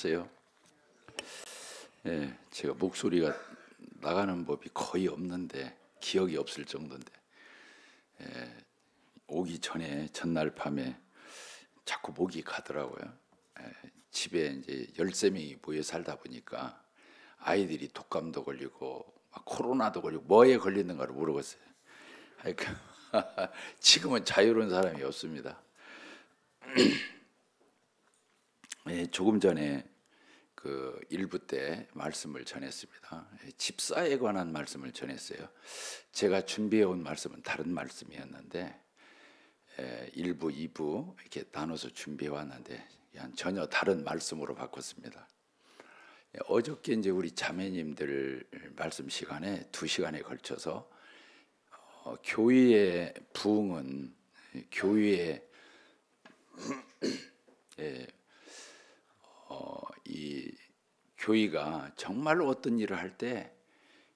요. 예, 제가 목소리가 나가는 법이 거의 없는데 기억이 없을 정도인데 오기 전에 전날 밤에 자꾸 목이 가더라고요. 집에 이제 13명이 모여 살다 보니까 아이들이 독감도 걸리고 막 코로나도 걸리고 뭐에 걸리는가를 모르겠어요. 하여간 지금은 자유로운 사람이 없습니다. 조금 전에 그 일부 때 말씀을 전했습니다. 집사에 관한 말씀을 전했어요. 제가 준비해 온 말씀은 다른 말씀이었는데 1부, 2부 이렇게 나눠서 준비해 왔는데 전혀 다른 말씀으로 바꿨습니다. 어저께 이제 우리 자매님들 말씀 시간에 2시간에 걸쳐서 교회의 부흥은 교회의 이 교회가 정말로 어떤 일을 할 때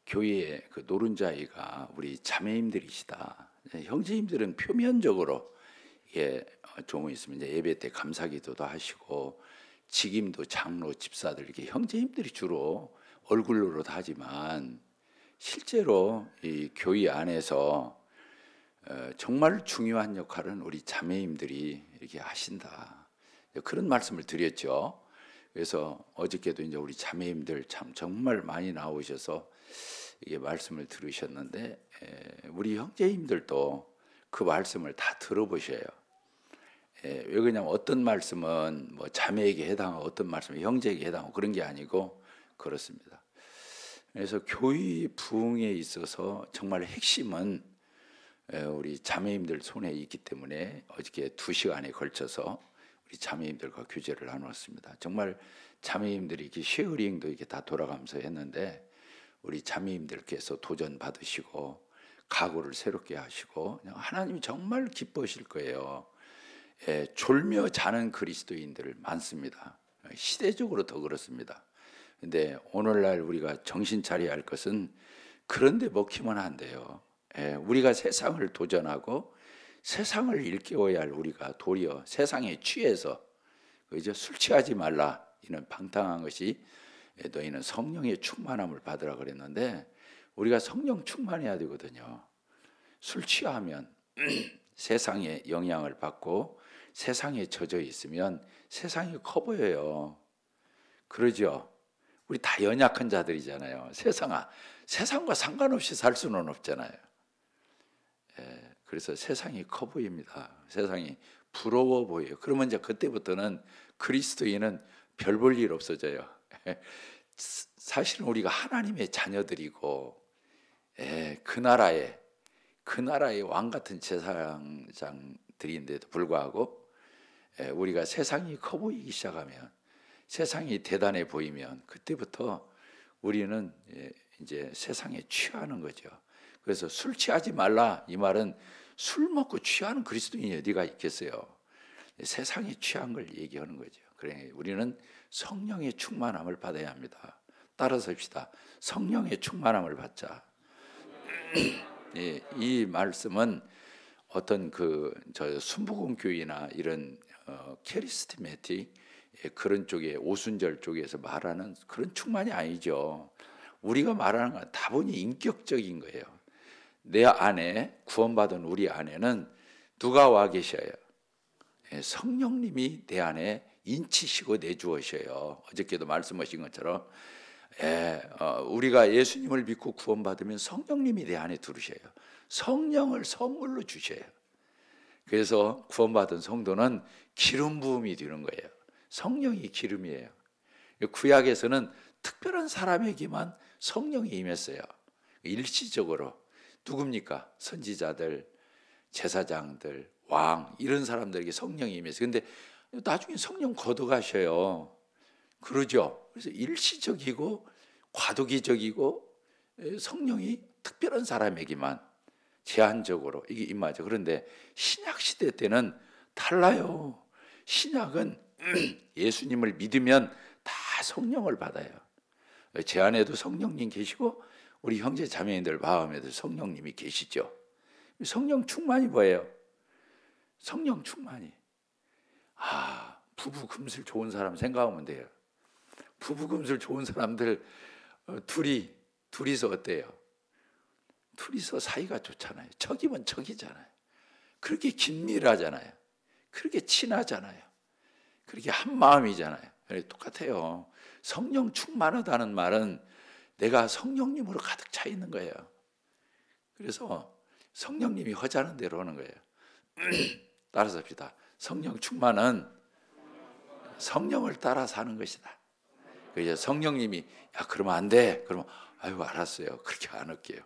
교회의 그 노른자이가 우리 자매님들이시다. 형제님들은 표면적으로 조문 있으면 이제 예배 때 감사기도도 하시고 직임도 장로 집사들 이렇게 형제님들이 주로 얼굴로도 하지만 실제로 이 교회 안에서 정말 중요한 역할은 우리 자매님들이 이렇게 하신다. 그런 말씀을 드렸죠. 그래서 어저께도 이제 우리 자매님들 참 정말 많이 나오셔서 이게 말씀을 들으셨는데 우리 형제님들도 그 말씀을 다 들어보셔요. 왜 그러냐면 어떤 말씀은 뭐 자매에게 해당하고 어떤 말씀은 형제에게 해당하고 그런 게 아니고 그렇습니다. 그래서 교회 부흥에 있어서 정말 핵심은 우리 자매님들 손에 있기 때문에 어저께 2시간에 걸쳐서 우리 자매님들과 교제를 나눴습니다. 정말 자매님들이 이렇게 쉐어링도 이렇게 다 돌아가면서 했는데 우리 자매님들께서 도전 받으시고 각오를 새롭게 하시고 하나님이 정말 기뻐하실 거예요. 졸며 자는 그리스도인들 많습니다. 시대적으로 더 그렇습니다. 근데 오늘날 우리가 정신 차려야 할 것은 그런데 먹히면 안 돼요. 우리가 세상을 도전하고 세상을 일깨워야 할 우리가 도리어 세상에 취해서 그저 술 취하지 말라 이는 방탕한 것이 너희는 성령의 충만함을 받으라 그랬는데 우리가 성령 충만해야 되거든요. 술 취하면 세상의 영향을 받고 세상에 젖어 있으면 세상이 커 보여요. 그러죠? 우리 다 연약한 자들이잖아요. 세상과 상관없이 살 수는 없잖아요. 그래서 세상이 커 보입니다. 세상이 부러워 보여요. 그러면 이제 그때부터는 그리스도인은 별 볼 일 없어져요. 사실은 우리가 하나님의 자녀들이고 그 나라의 왕 같은 제사장들인데도 불구하고 우리가 세상이 커 보이기 시작하면 세상이 대단해 보이면 그때부터 우리는 이제 세상에 취하는 거죠. 그래서 술 취하지 말라 이 말은 술 먹고 취하는 그리스도인이 어디가 있겠어요. 세상에 취한 걸 얘기하는 거죠. 그래 우리는 성령의 충만함을 받아야 합니다. 따라서 합시다. 성령의 충만함을 받자. 이 말씀은 어떤 저 순복음 교회나 이런 캐리스마틱 그런 쪽에 오순절 쪽에서 말하는 그런 충만이 아니죠. 우리가 말하는 건 다분히 인격적인 거예요. 내 안에 구원받은 우리 안에는 누가 와 계셔요? 성령님이 내 안에 인치시고 내주어셔요. 어저께도 말씀하신 것처럼 우리가 예수님을 믿고 구원받으면 성령님이 내 안에 들으셔요. 성령을 선물로 주셔요. 그래서 구원받은 성도는 기름 부음이 되는 거예요. 성령이 기름이에요. 구약에서는 특별한 사람에게만 성령이 임했어요. 일시적으로. 누굽니까? 선지자들, 제사장들, 왕 이런 사람들에게 성령이 임했어요. 근데 나중에 성령 걷어가셔요. 그러죠. 그래서 일시적이고 과도기적이고 성령이 특별한 사람에게만 제한적으로 이게 임하죠. 그런데 신약 시대 때는 달라요. 신약은 예수님을 믿으면 다 성령을 받아요. 제 안에도 성령님 계시고 우리 형제 자매님들 마음에도 성령님이 계시죠. 성령 충만이 뭐예요? 성령 충만이. 부부 금슬 좋은 사람 생각하면 돼요. 부부금술 좋은 사람들 둘이서 어때요? 둘이서 사이가 좋잖아요. 척이면 척이잖아요. 그렇게 긴밀하잖아요. 그렇게 친하잖아요. 그렇게 한 마음이잖아요. 똑같아요. 성령 충만하다는 말은 내가 성령님으로 가득 차 있는 거예요. 그래서 성령님이 허자는 대로 하는 거예요. 따라서 합시다. 성령 충만은 성령을 따라 사는 것이다. 이제 성령님이 야 그러면 안 돼. 그러면 아유 알았어요. 그렇게 안 할게요.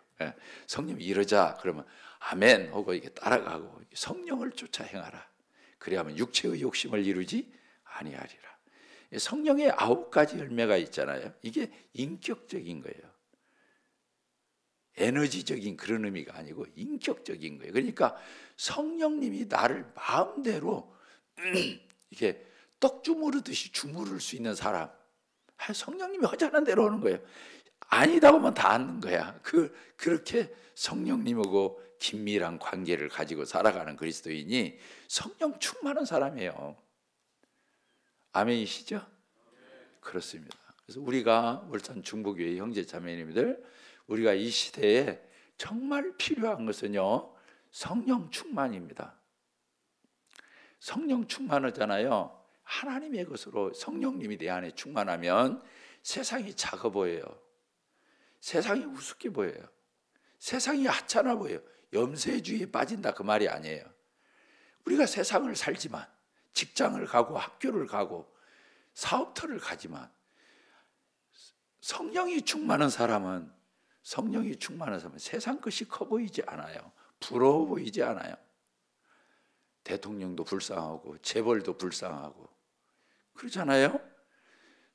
성령이 이러자 그러면 아멘 하고 이게 따라가고 성령을 쫓아 행하라. 그래야만 육체의 욕심을 이루지 아니하리라. 성령의 9가지 열매가 있잖아요. 이게 인격적인 거예요. 에너지적인 그런 의미가 아니고 인격적인 거예요. 그러니까 성령님이 나를 마음대로 이게 떡 주무르듯이 주무를 수 있는 사람, 성령님이 허전한 대로 하는 거예요. 아니다고 하면 다 않는 거야. 그렇게 성령님하고 긴밀한 관계를 가지고 살아가는 그리스도인이 성령 충만한 사람이에요. 아멘이시죠? 그렇습니다. 그래서 우리가 울산 중보교회 형제 자매님들, 우리가 이 시대에 정말 필요한 것은요, 성령 충만입니다. 성령 충만하잖아요. 하나님의 것으로 성령님이 내 안에 충만하면 세상이 작아 보여요. 세상이 우습게 보여요. 세상이 하찮아 보여요. 염세주의에 빠진다 그 말이 아니에요. 우리가 세상을 살지만, 직장을 가고 학교를 가고 사업터를 가지만 성령이 충만한 사람은 세상 것이 커 보이지 않아요. 부러워 보이지 않아요. 대통령도 불쌍하고 재벌도 불쌍하고 그러잖아요.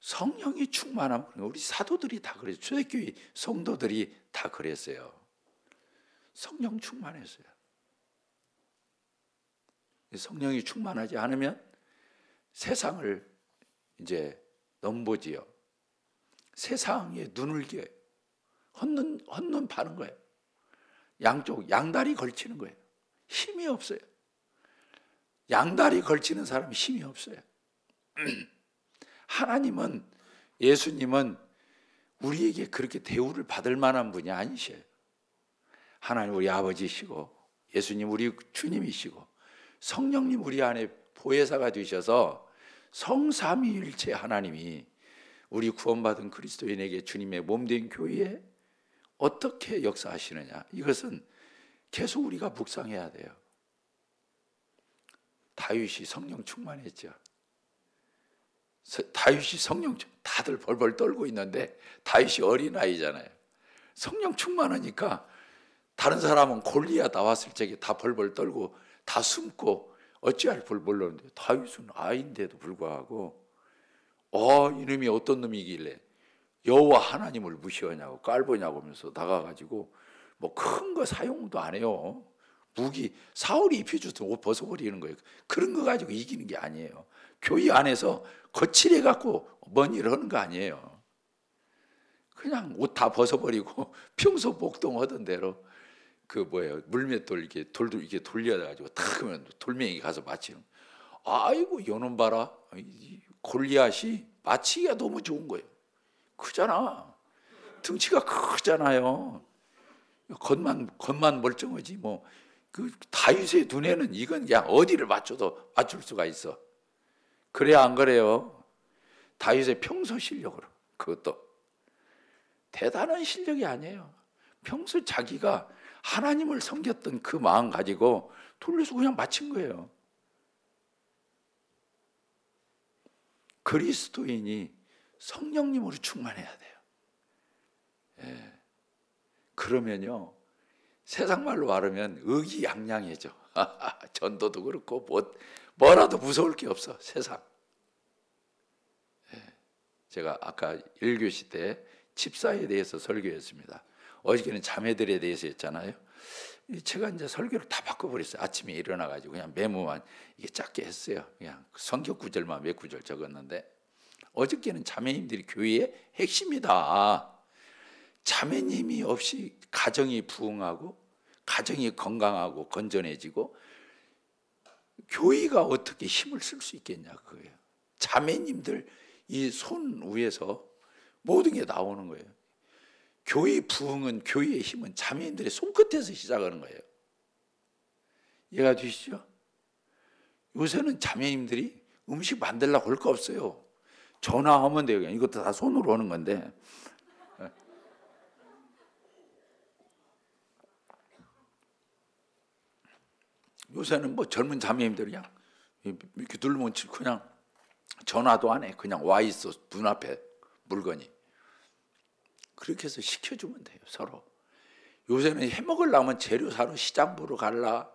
성령이 충만하면, 우리 사도들이 다 그랬어요. 초대교회 성도들이 다 그랬어요. 성령 충만했어요. 성령이 충만하지 않으면 세상을 이제 넘보지요. 세상에 눈을 기어요. 헛눈 파는 거예요. 양다리 걸치는 거예요. 힘이 없어요. 양다리 걸치는 사람이 힘이 없어요. 하나님은, 예수님은 우리에게 그렇게 대우를 받을 만한 분이 아니셔요. 하나님 우리 아버지시고 예수님 우리 주님이시고 성령님 우리 안에 보혜사가 되셔서 성삼위일체 하나님이 우리 구원받은 그리스도인에게 주님의 몸된 교회에 어떻게 역사하시느냐, 이것은 계속 우리가 묵상해야 돼요. 다윗이 성령 충만했죠. 다윗이 성령, 다들 벌벌 떨고 있는데 다윗이 어린아이잖아요. 성령 충만하니까 다른 사람은 골리앗 나왔을 적에 다 벌벌 떨고 다 숨고 어찌할 줄 몰랐는데 다윗은 아이인데도 불구하고 이놈이 어떤 놈이길래 여호와 하나님을 무시하냐고 깔보냐고 하면서 나가가지고 뭐 큰 거 사용도 안 해요. 무기, 사울이 입혀줬던 옷 벗어버리는 거예요. 그런 거 가지고 이기는 게 아니에요. 교회 안에서 거칠해갖고 뭔 일을 하는 거 아니에요. 그냥 옷 다 벗어버리고 평소 복동하던 대로 물맷돌 이렇게 돌려가지고 탁 하면 돌멩이 가서 맞히는. 아이고 요놈 봐라. 골리앗이 맞히기가 너무 좋은 거예요. 크잖아. 등치가 크잖아요. 겉만 멀쩡하지 뭐. 그 다윗의 눈에는 이건 그냥 어디를 맞춰도 맞출 수가 있어. 그래야 안 그래요? 다윗의 평소 실력으로. 그것도 대단한 실력이 아니에요. 평소 자기가 하나님을 섬겼던 그 마음 가지고 돌려서 그냥 맞힌 거예요. 그리스도인이 성령님으로 충만해야 돼요. 예. 그러면요, 세상 말로 말하면 의기양양해져. 전도도 그렇고 뭐라도 무서울 게 없어, 세상. 예. 제가 아까 1교시 때 집사에 대해서 설교했습니다. 어저께는 자매들에 대해서 했잖아요. 제가 이제 설교를 다 바꿔버렸어요. 아침에 일어나가지고 그냥 메모만 이게 짧게 했어요. 그냥 성경 구절만 몇 구절 적었는데, 어저께는 자매님들이 교회의 핵심이다. 자매님이 없이 가정이 부흥하고 가정이 건강하고 건전해지고 교회가 어떻게 힘을 쓸 수 있겠냐, 그거예요. 자매님들 이 손 위에서 모든 게 나오는 거예요. 교회 부흥은, 교회의 힘은 자매인들의 손끝에서 시작하는 거예요. 이해가 되시죠? 요새는 자매님들이 음식 만들려고 할 거 없어요. 전화하면 돼요. 이것도 다 손으로 하는 건데. 요새는 뭐 젊은 자매님들이 그냥 이렇게 누르면 그냥 전화도 안 해. 그냥 와 있어, 눈앞에 물건이. 그렇게 해서 시켜주면 돼요, 서로. 요새는 해먹으려면 재료 사러 시장 보러 갈라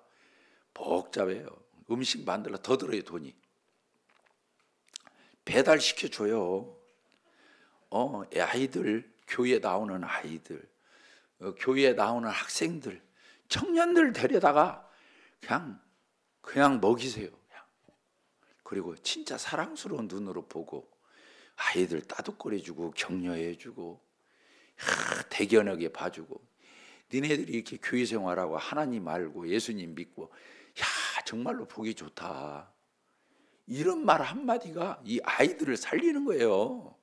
복잡해요. 음식 만들러 더 들어요, 돈이. 배달시켜줘요. 아이들, 교회에 나오는 아이들, 교회에 나오는 학생들, 청년들 데려다가 그냥 먹이세요. 그냥. 그리고 진짜 사랑스러운 눈으로 보고 아이들 따뜻거려주고 격려해주고 대견하게 봐주고, 니네들이 이렇게 교회 생활하고 하나님 알고 예수님 믿고 정말로 보기 좋다, 이런 말 한마디가 이 아이들을 살리는 거예요.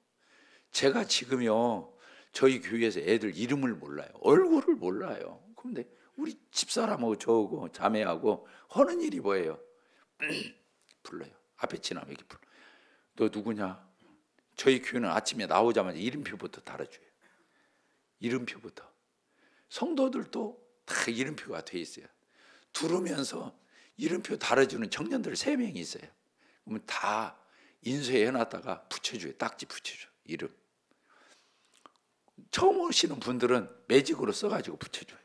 제가 지금요 저희 교회에서 애들 이름을 몰라요. 얼굴을 몰라요. 그런데 우리 집사람하고 저하고 자매하고 하는 일이 뭐예요? 불러요. 앞에 지나면 이렇게 불러. 너 누구냐? 저희 교회는 아침에 나오자마자 이름표부터 달아줘요. 이름표부터. 성도들도 다 이름표가 돼 있어요. 들으면서 이름표 달아주는 청년들 3명이 있어요. 그러면 다 인쇄해 놨다가 붙여줘요. 딱지 붙여줘. 이름. 처음 오시는 분들은 매직으로 써가지고 붙여줘요.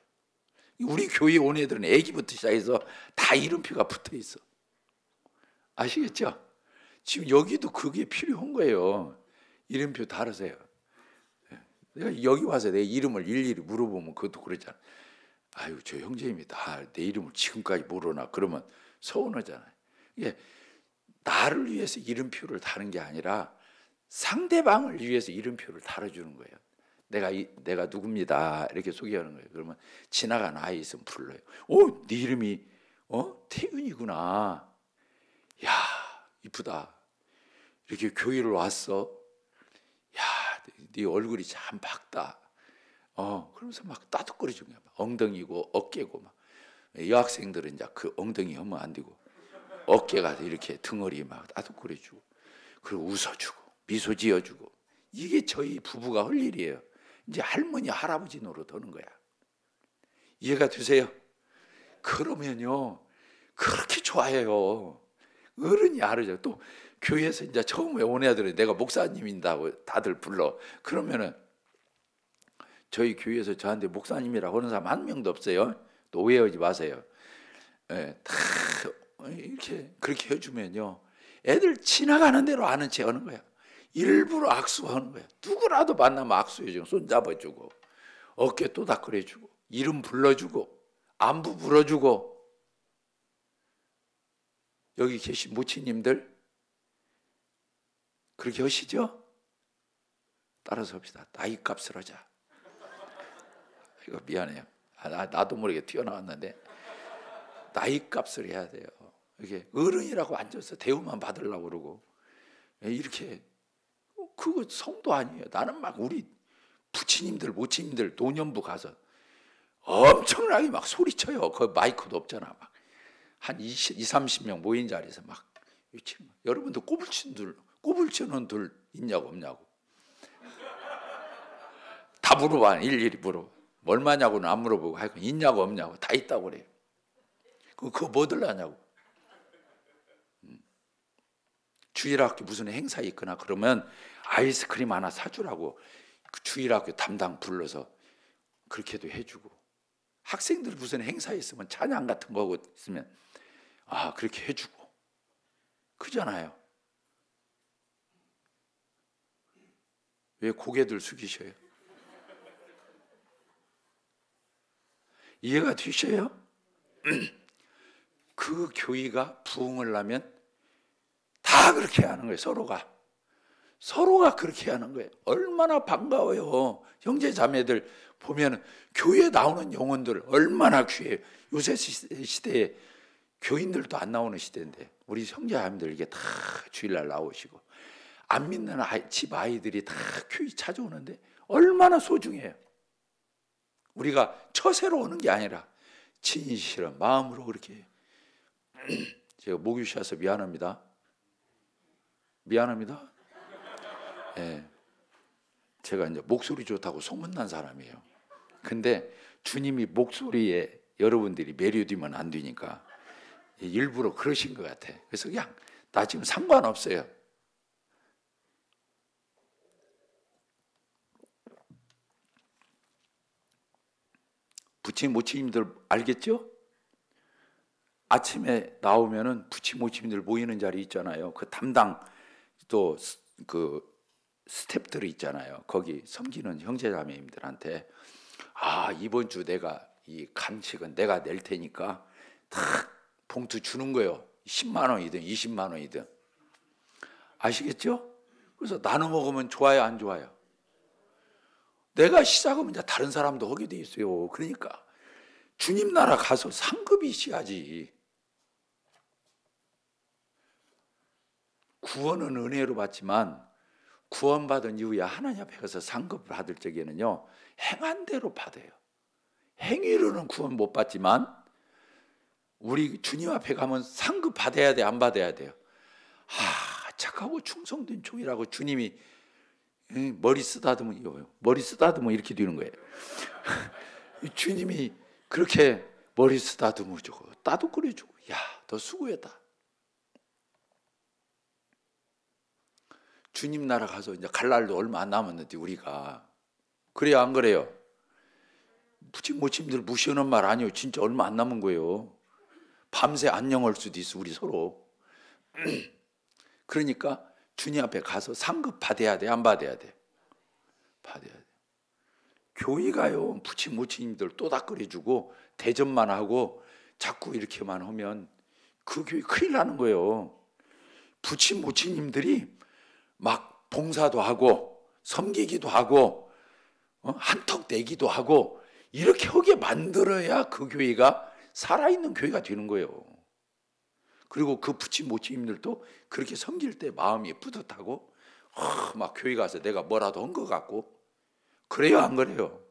우리 교회 온 애들은 애기부터 시작해서 다 이름표가 붙어 있어. 아시겠죠? 지금 여기도 그게 필요한 거예요. 이름표 달으세요. 내가 여기 와서 내 이름을 일일이 물어보면 그것도 그러잖아. 아유, 저 형제님이 다 내 이름을 지금까지 모르나 그러면 서운하잖아요. 이게 나를 위해서 이름표를 다는 게 아니라 상대방을 위해서 이름표를 달아주는 거예요. 내가 누굽니다 이렇게 소개하는 거예요. 그러면 지나간 아이 있으면 불러요. 네 이름이 태윤이구나. 야, 이쁘다. 이렇게 교회를 왔어. 야, 네 얼굴이 참 밝다. 그러면서 막 따뜻거려주는 거야. 엉덩이고 어깨고 막. 여학생들은 이제 그 엉덩이 하면 안 되고 어깨가 이렇게 등허리 막 따뜻거려주고, 그리고 웃어주고 미소 지어주고. 이게 저희 부부가 할 일이에요. 이제 할머니 할아버지 노릇하는 거야. 이해가 되세요? 그러면요 그렇게 좋아해요. 어른이 알아요. 또 교회에서 이제 처음에 온 애들은 내가 목사님인다고 다들 불러. 그러면은 저희 교회에서 저한테 목사님이라고 하는 사람 한 명도 없어요. 또 오해하지 마세요. 다 이렇게 그렇게 해주면요 애들 지나가는 대로 아는 체 하는 거야. 일부러 악수하는 거야. 누구라도 만나면 악수해주고 손 잡아주고 어깨 또닥거려주고 이름 불러주고 안부 불어주고. 여기 계신 모치님들 그렇게 하시죠? 따라서 합시다. 나이 값을 하자. 이거 미안해요. 나도 모르게 튀어나왔는데 나이 값을 해야 돼요. 이렇게 어른이라고 앉아서 대우만 받으려고 그러고 이렇게 그거 성도 아니에요. 나는 막 우리 부치님들 모치님들 노년부 가서 엄청나게 막 소리쳐요. 그 마이크도 없잖아. 막 한 30명 모인 자리에서 막 여러분들 꼬불치는 둘 있냐고 없냐고 다 물어봐. 일일이 물어봐. 얼마냐고는 안 물어보고 하여간 있냐고 없냐고 다 있다고 그래요. 그거 뭐 들라냐고. 주일학교 무슨 행사 있거나 그러면 아이스크림 하나 사주라고 그 주일학교 담당 불러서 그렇게도 해주고, 학생들 무슨 행사 있으면 찬양 같은 거 하고 있으면 그렇게 해주고 그잖아요. 왜 고개들 숙이셔요? 이해가 되셔요? 그 교회가 부흥을 하면 다 그렇게 하는 거예요. 서로가 그렇게 하는 거예요. 얼마나 반가워요. 형제 자매들 보면 교회에 나오는 영혼들 얼마나 귀해요. 요새 시대에 교인들도 안 나오는 시대인데 우리 형제 자매들 이게 다 주일날 나오시고 안 믿는 집 아이들이 다 교회 찾아오는데 얼마나 소중해요. 우리가 처세로 오는 게 아니라 진실한 마음으로 그렇게 해요. 제가 목이 쉬어서 미안합니다. 미안합니다. 예. 제가 이제 목소리 좋다고 소문난 사람이에요. 근데 주님이 목소리에 여러분들이 매료되면 안 되니까 일부러 그러신 것 같아. 그래서 그냥 나 지금 상관없어요. 부치 모치님들 알겠죠? 아침에 나오면은 부치 모치님들 모이는 자리 있잖아요. 그 담당 또 그 스태프들이 있잖아요. 거기 섬기는 형제자매님들한테 이번 주 내가 이 간식은 내가 낼 테니까 탁 봉투 주는 거예요. 10만 원이든 20만 원이든. 아시겠죠? 그래서 나눠 먹으면 좋아요, 안 좋아요? 내가 시작하면 이제 다른 사람도 하게 돼 있어요. 그러니까 주님 나라 가서 상급이셔야지. 구원은 은혜로 받지만 구원받은 이후에 하나님 앞에 가서 상급을 받을 적에는요, 행한 대로 받아요. 행위로는 구원 못 받지만 우리 주님 앞에 가면 상급 받아야 돼, 안 받아야 돼요? 착하고 충성된 종이라고 주님이 머리 쓰다듬어 이렇게 되는 거예요. 주님이 그렇게 머리 쓰다듬어 주고 따뜻거려 주고, 야, 너 수고했다. 주님 나라 가서 이제 갈 날도 얼마 안 남았는데 우리가 그래요, 안 그래요? 모침들 무시하는 말 아니에요. 진짜 얼마 안 남은 거예요. 밤새 안녕할 수도 있어, 우리 서로. 그러니까 주님 앞에 가서 상급 받아야 돼, 안 받아야 돼? 받아야 돼. 교회가요, 부친 모친님들 또닥거려주고 대접만 하고 자꾸 이렇게만 하면 그 교회 큰일 나는 거예요. 부친 모친님들이 막 봉사도 하고 섬기기도 하고 한턱 내기도 하고 이렇게 하게 만들어야 그 교회가 살아있는 교회가 되는 거예요. 그리고 그 부친 모친님들도 그렇게 섬길 때 마음이 뿌듯하고 막 교회 가서 내가 뭐라도 한 것 같고, 그래요, 안 그래요?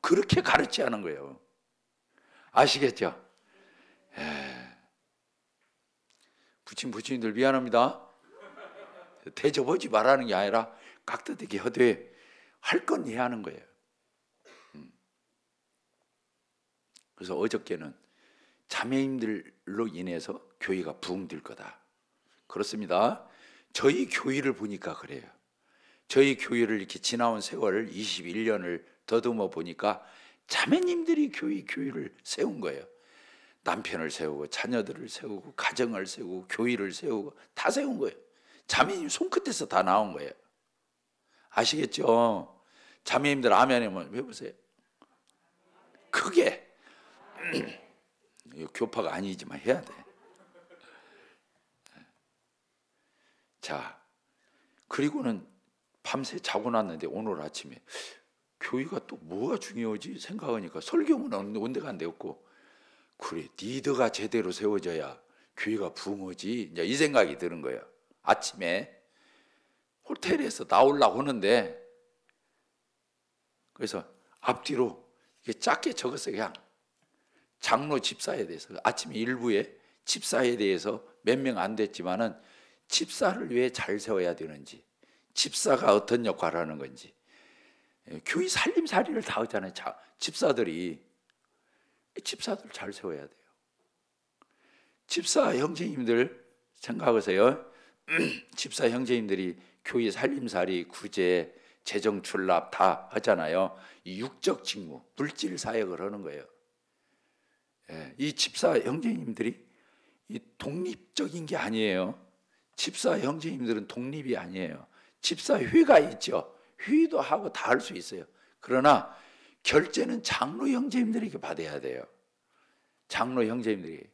그렇게 가르치는 거예요. 아시겠죠? 부친들 미안합니다. 대접하지 말라는 게 아니라 깍듯하게 하되 할 건 해야 하는 거예요. 그래서 어저께는 자매님들로 인해서 교회가 부흥될 거다. 그렇습니다. 저희 교회를 보니까 그래요. 저희 교회를 이렇게 지나온 세월 21년을 더듬어 보니까 자매님들이 교회를 세운 거예요. 남편을 세우고 자녀들을 세우고 가정을 세우고 교회를 세우고 다 세운 거예요. 자매님 손끝에서 다 나온 거예요. 아시겠죠? 자매님들 아멘 한번 해보세요. 크게. 교파가 아니지만 해야 돼. 자, 그리고는 밤새 자고 났는데 오늘 아침에 교회가 또 뭐가 중요하지 생각하니까 설교문 온데간데 없고, 그래, 리더가 제대로 세워져야 교회가 부흥하지, 이제 이 생각이 드는 거예요. 아침에 호텔에서 나오려고 하는데, 그래서 앞뒤로 이게 작게 적었어요. 그냥 장로 집사에 대해서. 아침에 일부에 집사에 대해서 몇 명 안 됐지만은 집사를 왜 잘 세워야 되는지, 집사가 어떤 역할을 하는 건지, 교회 살림살이를 다 하잖아요. 집사들 잘 세워야 돼요. 집사 형제님들 생각하세요. 집사 형제님들이 교회 살림살이, 구제, 재정 출납 다 하잖아요. 이 육적 직무, 물질 사역을 하는 거예요. 이 집사 형제님들이 이 독립적인 게 아니에요. 집사 형제님들은 독립이 아니에요. 집사회가 있죠. 회의도 하고 다 할 수 있어요. 그러나 결제는 장로 형제님들에게 받아야 돼요. 장로 형제님들이.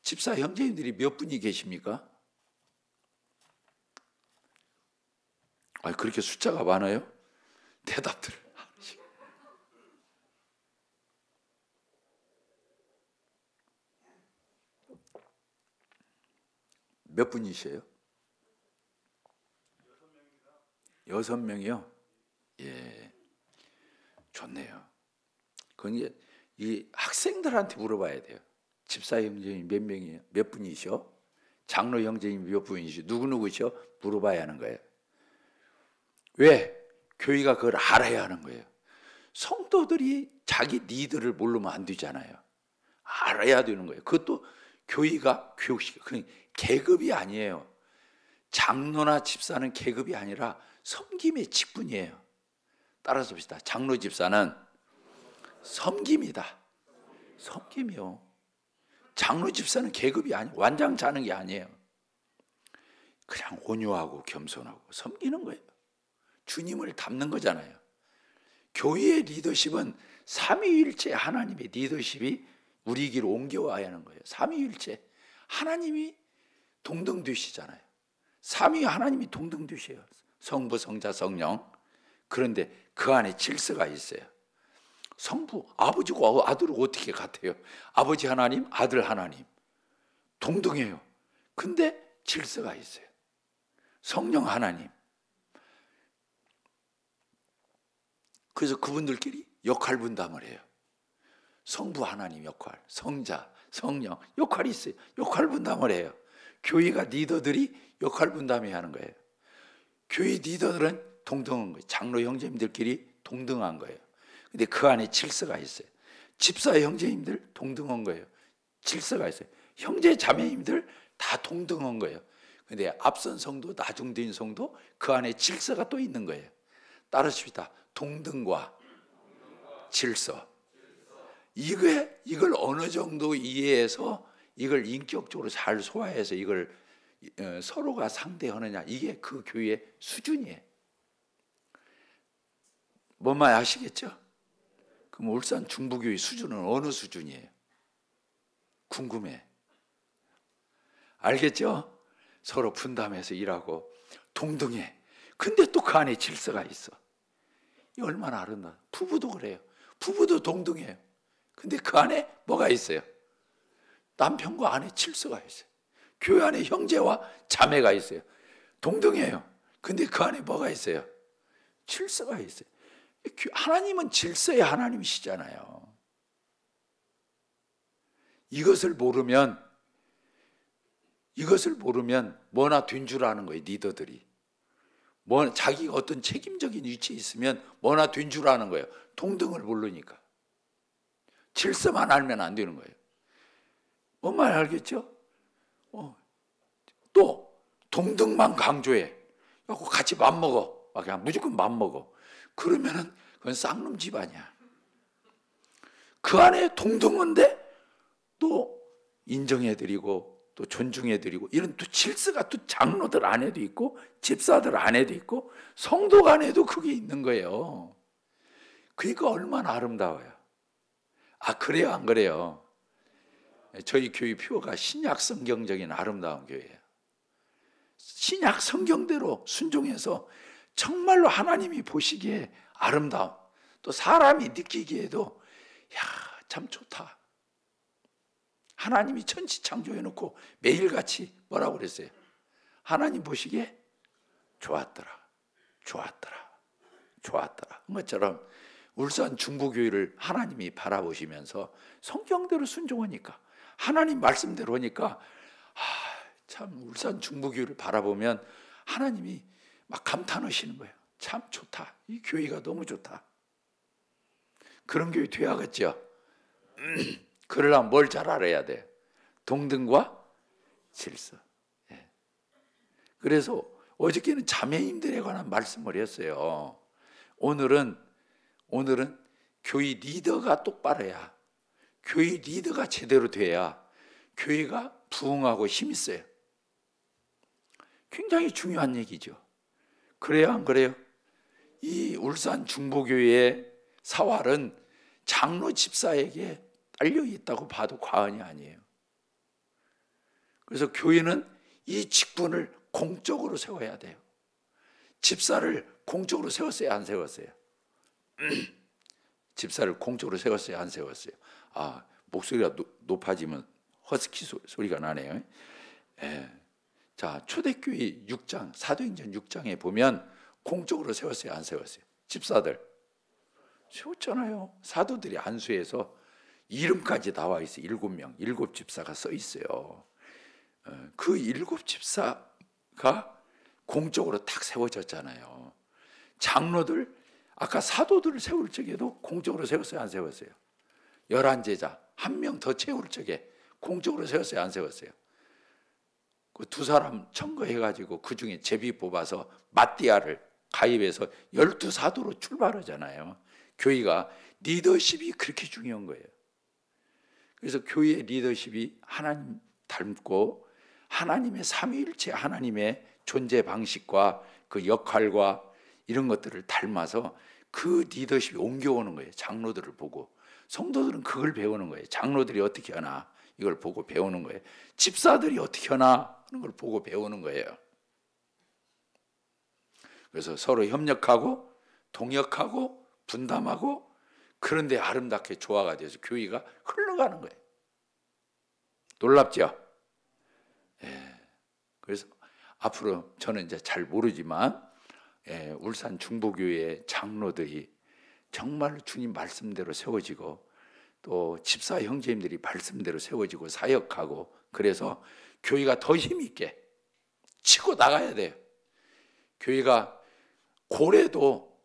집사 형제님들이 몇 분이 계십니까? 그렇게 숫자가 많아요? 대답들. 몇 분이세요? 6명이요? 예, 좋네요. 그건 이제 이 학생들한테 물어봐야 돼요. 집사 형제님 몇 명이에요? 몇 분이셔? 장로 형제님 몇 분이셔? 누구누구셔? 물어봐야 하는 거예요. 왜? 교회가 그걸 알아야 하는 거예요. 성도들이 자기 니들을 모르면 안 되잖아요. 알아야 되는 거예요. 그것도 교회가 교육시켜. 그 계급이 아니에요. 장로나 집사는 계급이 아니라 섬김의 직분이에요. 따라서 봅시다. 장로 집사는 섬김이다. 섬김이요. 장로 집사는 계급이 아니에요. 완장 자는 게 아니에요. 그냥 온유하고 겸손하고 섬기는 거예요. 주님을 닮는 거잖아요. 교회의 리더십은 삼위일체 하나님의 리더십이 우리에게로 옮겨와야 하는 거예요. 삼위일체 하나님이 동등되시잖아요. 삼위 하나님이 동등되셔요. 성부, 성자, 성령. 그런데 그 안에 질서가 있어요. 성부, 아버지고 아들은 어떻게 같아요? 아버지 하나님, 아들 하나님 동등해요. 근데 질서가 있어요. 성령 하나님. 그래서 그분들끼리 역할 분담을 해요. 성부 하나님 역할, 성자, 성령 역할이 있어요. 역할 분담을 해요. 교회가 리더들이 역할 분담해야 하는 거예요. 교회 리더들은 동등한 거예요. 장로 형제님들끼리 동등한 거예요. 근데 그 안에 질서가 있어요. 집사 형제님들 동등한 거예요. 질서가 있어요. 형제 자매님들 다 동등한 거예요. 근데 앞선 성도, 나중된 성도 그 안에 질서가 또 있는 거예요. 따르십시다. 동등과 질서. 이걸 어느 정도 이해해서 이걸 인격적으로 잘 소화해서 이걸 서로가 상대하느냐, 이게 그 교회의 수준이에요. 뭔 말 아시겠죠? 그럼 울산 중부교회 수준은 어느 수준이에요? 궁금해. 알겠죠? 서로 분담해서 일하고 동등해. 근데 또 그 안에 질서가 있어. 이 얼마나 아름다워. 부부도 그래요. 부부도 동등해요. 근데 그 안에 뭐가 있어요? 남편과 아내 질서가 있어요. 교회 안에 형제와 자매가 있어요. 동등해요. 근데 그 안에 뭐가 있어요? 질서가 있어요. 하나님은 질서의 하나님이시잖아요. 이것을 모르면 뭐나 된 줄 아는 거예요. 리더들이. 자기가 어떤 책임적인 위치에 있으면 뭐나 된 줄 아는 거예요. 동등을 모르니까. 질서만 알면 안 되는 거예요. 뭔 말 알겠죠? 또 동등만 강조해. 같이 맘먹어. 그냥 무조건 맘먹어. 그러면은 그건 쌍놈 집안이야. 그 안에 동등한데 또 인정해드리고 또 존중해드리고 이런 또 질서가 또 장로들 안에도 있고 집사들 안에도 있고 성도 안에도 그게 있는 거예요. 그러니까 얼마나 아름다워요. 그래요, 안 그래요? 저희 교회 표가 신약 성경적인 아름다운 교회예요. 신약 성경대로 순종해서 정말로 하나님이 보시기에 아름다움, 또 사람이 느끼기에도 참 좋다. 하나님이 천지 창조해놓고 매일같이 뭐라고 그랬어요? 하나님 보시기에 좋았더라. 그것처럼 울산 중부교회를 하나님이 바라보시면서 성경대로 순종하니까, 하나님 말씀대로 하니까 참 울산 중부교회를 바라보면 하나님이 막 감탄하시는 거예요. 참 좋다. 이 교회가 너무 좋다. 그런 교회 돼야겠죠. 그러려면 뭘 잘 알아야 돼? 동등과 질서. 그래서 어저께는 자매님들에 관한 말씀을 했어요. 오늘은 교회 리더가 똑바로야. 교회 리더가 제대로 돼야 교회가 부흥하고 힘이 있어요. 굉장히 중요한 얘기죠. 그래요, 안 그래요? 이 울산 중보교회의 사활은 장로 집사에게 딸려 있다고 봐도 과언이 아니에요. 그래서 교회는 이 직분을 공적으로 세워야 돼요. 집사를 공적으로 세웠어요, 안 세웠어요? 집사를 공적으로 세웠어요, 안 세웠어요? 목소리가 높아지면 허스키 소리가 나네요. 자, 초대교회 6장, 사도행전 6장에 보면 공적으로 세웠어요, 안 세웠어요? 집사들 세웠잖아요. 사도들이 안수해서 이름까지 나와 있어요. 7명, 7집사가 써 있어요. 그 7집사가 공적으로 딱 세워졌잖아요. 장로들, 아까 사도들을 세울 적에도 공적으로 세웠어요, 안 세웠어요? 11제자, 한 명 더 채울 적에 공적으로 세웠어요, 안 세웠어요? 그 두 사람 청거해가지고 그 중에 제비 뽑아서 마띠아를 가입해서 12사도로 출발하잖아요. 교회가 리더십이 그렇게 중요한 거예요. 그래서 교회의 리더십이 하나님 닮고 하나님의 삼위일체 하나님의 존재 방식과 그 역할과 이런 것들을 닮아서 그 리더십이 옮겨오는 거예요. 장로들을 보고. 성도들은 그걸 배우는 거예요. 장로들이 어떻게 하나 이걸 보고 배우는 거예요. 집사들이 어떻게 하나 하는 걸 보고 배우는 거예요. 그래서 서로 협력하고 동역하고 분담하고, 그런데 아름답게 조화가 돼서 교회가 흘러가는 거예요. 놀랍죠? 예. 그래서 앞으로 저는 이제 잘 모르지만 울산 중보교회 장로들이 정말 주님 말씀대로 세워지고 또 집사 형제님들이 말씀대로 세워지고 사역하고, 그래서 교회가 더 힘있게 치고 나가야 돼요. 교회가 고래도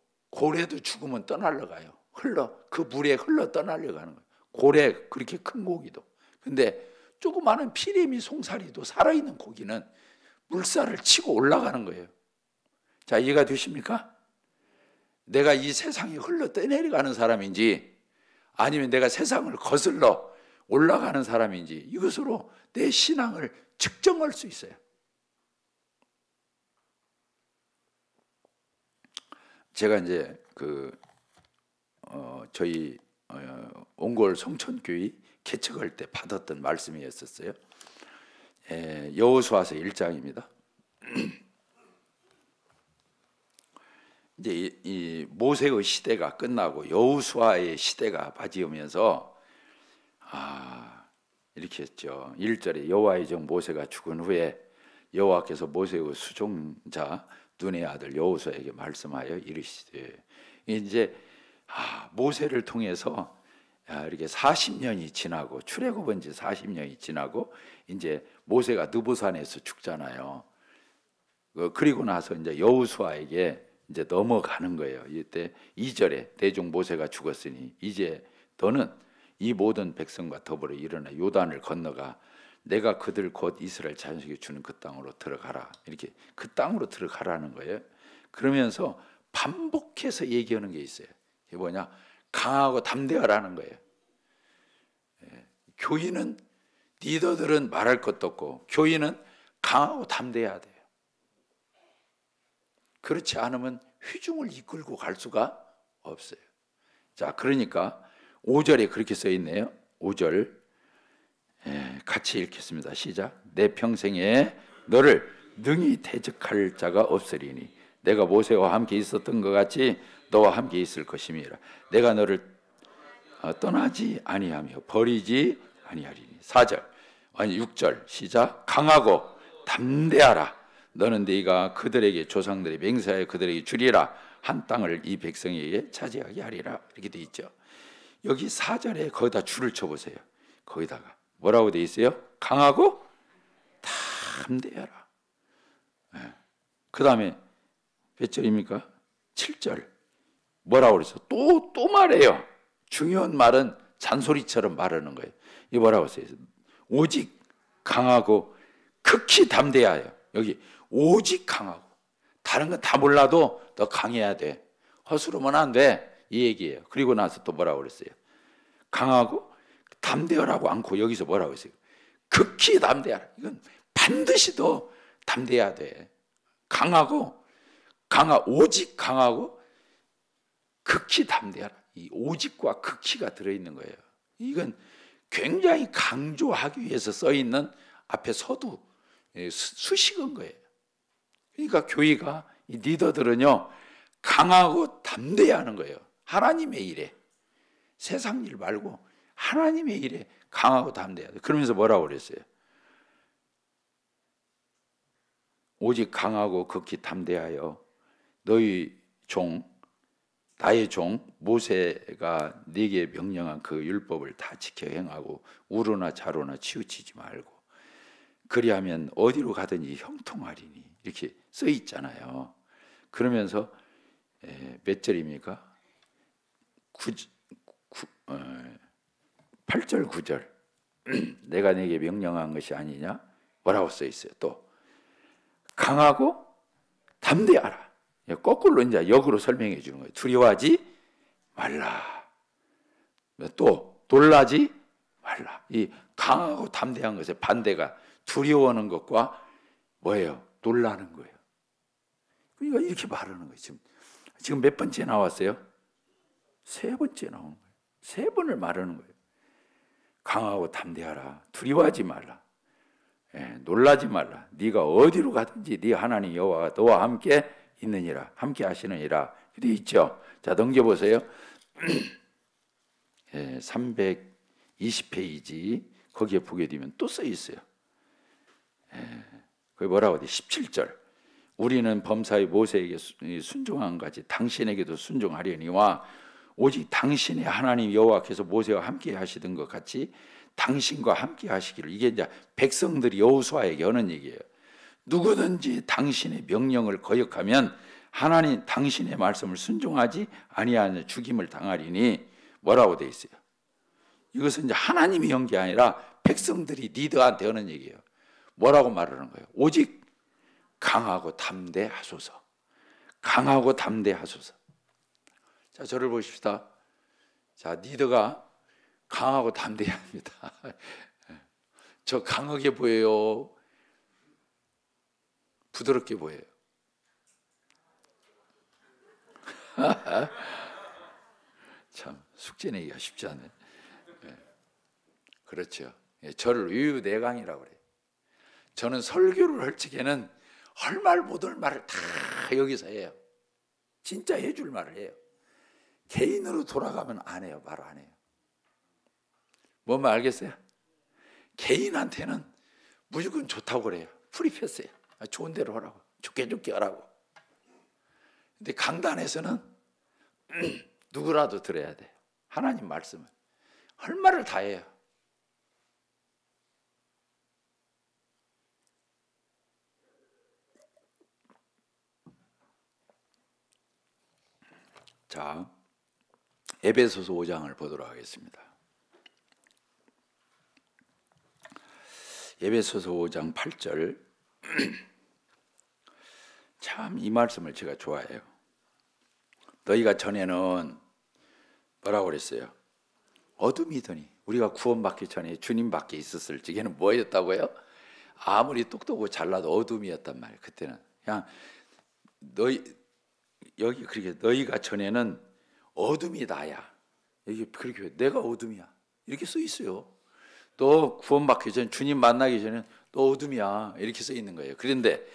죽으면 떠날려 가요. 그 물에 흘러 떠날려 가는 거예요. 고래, 그렇게 큰 고기도. 근데 조그마한 피레미 송사리도, 살아있는 고기는 물살을 치고 올라가는 거예요. 자, 이해가 되십니까? 내가 이 세상에 흘러 떠내려가는 사람인지 아니면 내가 세상을 거슬러 올라가는 사람인지, 이것으로 내 신앙을 측정할 수 있어요. 제가 이제 저희 옹골 성천교회 개척할 때 받았던 말씀이었어요. 여호수아서 1장입니다. 이제 이 모세의 시대가 끝나고 여호수아의 시대가 맞이오면서 이렇게 했죠. 1절에 여호와의 종 모세가 죽은 후에 여호와께서 모세의 수종자 눈의 아들 여호수아에게 말씀하여 이르시되, 이제 모세를 통해서 이렇게 40년이 지나고, 출애굽은 지 40년이 지나고 이제 모세가 느보산에서 죽잖아요. 그리고 나서 이제 여호수아에게 이제 넘어가는 거예요. 이때 2절에 내 종 모세가 죽었으니 이제 너는 이 모든 백성과 더불어 일어나 요단을 건너가 내가 그들 곧 이스라엘 자손에게 주는 그 땅으로 들어가라. 이렇게 그 땅으로 들어가라는 거예요. 그러면서 반복해서 얘기하는 게 있어요. 이게 뭐냐? 강하고 담대하라는 거예요. 교인은, 리더들은 말할 것도 없고 교인은 강하고 담대해야 돼요. 그렇지 않으면 회중을 이끌고 갈 수가 없어요. 자, 그러니까 5절에 그렇게 써 있네요. 5절 같이 읽겠습니다. 시작. 내 평생에 너를 능히 대적할 자가 없으리니 내가 모세와 함께 있었던 것 같이 너와 함께 있을 것임이라. 내가 너를 떠나지 아니하며 버리지 아니하리니. 4절 아니 6절 시작. 강하고 담대하라. 너는 네가 그들에게 조상들이 맹세하여 그들에게 주리라. 한 땅을 이 백성에게 차지하게 하리라. 이렇게 돼 있죠. 여기 4절에 거기다 줄을 쳐보세요. 거기다가 뭐라고 돼 있어요? 강하고 담대하라. 그 다음에 몇 절입니까? 7절 뭐라고 그랬어? 또 말해요. 중요한 말은 잔소리처럼 말하는 거예요. 이 뭐라고 써요? 오직 강하고 극히 담대하여. 여기 오직 강하고, 다른 건 다 몰라도 너 강해야 돼. 허술하면 안 돼. 이 얘기예요. 그리고 나서 또 뭐라고 그랬어요? 강하고 담대하라고 않고 여기서 뭐라고 했어요? 극히 담대하라. 이건 반드시 더 담대해야 돼. 오직 강하고 극히 담대하라. 이 오직과 극히가 들어있는 거예요. 이건 굉장히 강조하기 위해서 써있는 앞에 서두 수식어인 거예요. 그러니까 교회가, 이 리더들은요 강하고 담대해야 하는 거예요. 하나님의 일에, 세상 일 말고 하나님의 일에 강하고 담대해야 돼. 그러면서 뭐라고 그랬어요? 오직 강하고 극히 담대하여 너희 종 나의 종 모세가 네게 명령한 그 율법을 다 지켜 행하고 우로나 자로나 치우치지 말고 그리하면 어디로 가든지 형통하리니 이렇게 써 있잖아요. 그러면서 몇 절입니까? 8절 9절 내가 네게 명령한 것이 아니냐? 뭐라고 써 있어요? 또 강하고 담대하라. 거꾸로 이제 역으로 설명해 주는 거예요. 두려워하지 말라. 또 놀라지 말라. 이 강하고 담대한 것의 반대가 두려워하는 것과 뭐예요? 놀라는 거예요. 그러니까 이렇게 말하는 거예요. 지금 몇 번째 나왔어요? 세 번째 나오는 거예요. 세 번을 말하는 거예요. 강하고 담대하라. 두려워하지 말라. 놀라지 말라. 네가 어디로 가든지 네 하나님 여호와가 너와 함께 있느니라. 함께 하시느니라. 되어 있죠. 자, 넘겨보세요. 320페이지 거기에 보게 되면 또 써 있어요. 거기 뭐라고 돼? 17절 우리는 범사의 모세에게 순종한 같이 당신에게도 순종하려니와 오직 당신의 하나님 여호와께서 모세와 함께 하시던 것 같이 당신과 함께 하시기를. 이게 이제 백성들이 여호수아에게 하는 얘기예요. 누구든지 당신의 명령을 거역하면 하나님 당신의 말씀을 순종하지 아니하면 죽임을 당하리니 뭐라고 돼 있어요? 이것은 이제 하나님이 한 게 아니라 백성들이 리더한테 하는 얘기예요. 뭐라고 말하는 거예요? 오직 강하고 담대하소서. 강하고 담대하소서. 자, 저를 보십시다. 자, 리더가 강하고 담대합니다. 저 강하게 보여요? 부드럽게 보여요? 참 숙제 내기가 쉽지 않네. 그렇죠. 저를 유유내강이라고 그래요. 저는 설교를 할 적에는 할 말 못할 말을 다 여기서 해요. 진짜 해줄 말을 해요. 개인으로 돌아가면 안 해요. 말 안 해요. 뭔 말 알겠어요? 개인한테는 무조건 좋다고 그래요. 프리패스예요. 좋은 대로 하라고. 좋게 하라고. 근데 강단에서는 누구라도 들어야 돼요. 하나님 말씀을. 할 말을 다 해요. 자, 에베소서 5장을 보도록 하겠습니다. 에베소서 5장 8절 참 이 말씀을 제가 좋아해요. 너희가 전에는 뭐라고 그랬어요? 어둠이더니 우리가 구원받기 전에 주님 밖에 있었을 적에는 뭐였다고요? 아무리 똑똑하고 잘나도 어둠이었단 말이에요. 그때는 그냥 여기 그렇게 너희가 전에는 어둠이 나야. 여기 그렇게 내가 어둠이야. 이렇게 써 있어요. 너 구원받기 전 주님 만나기 전에 너 어둠이야. 이렇게 써 있는 거예요. 그런데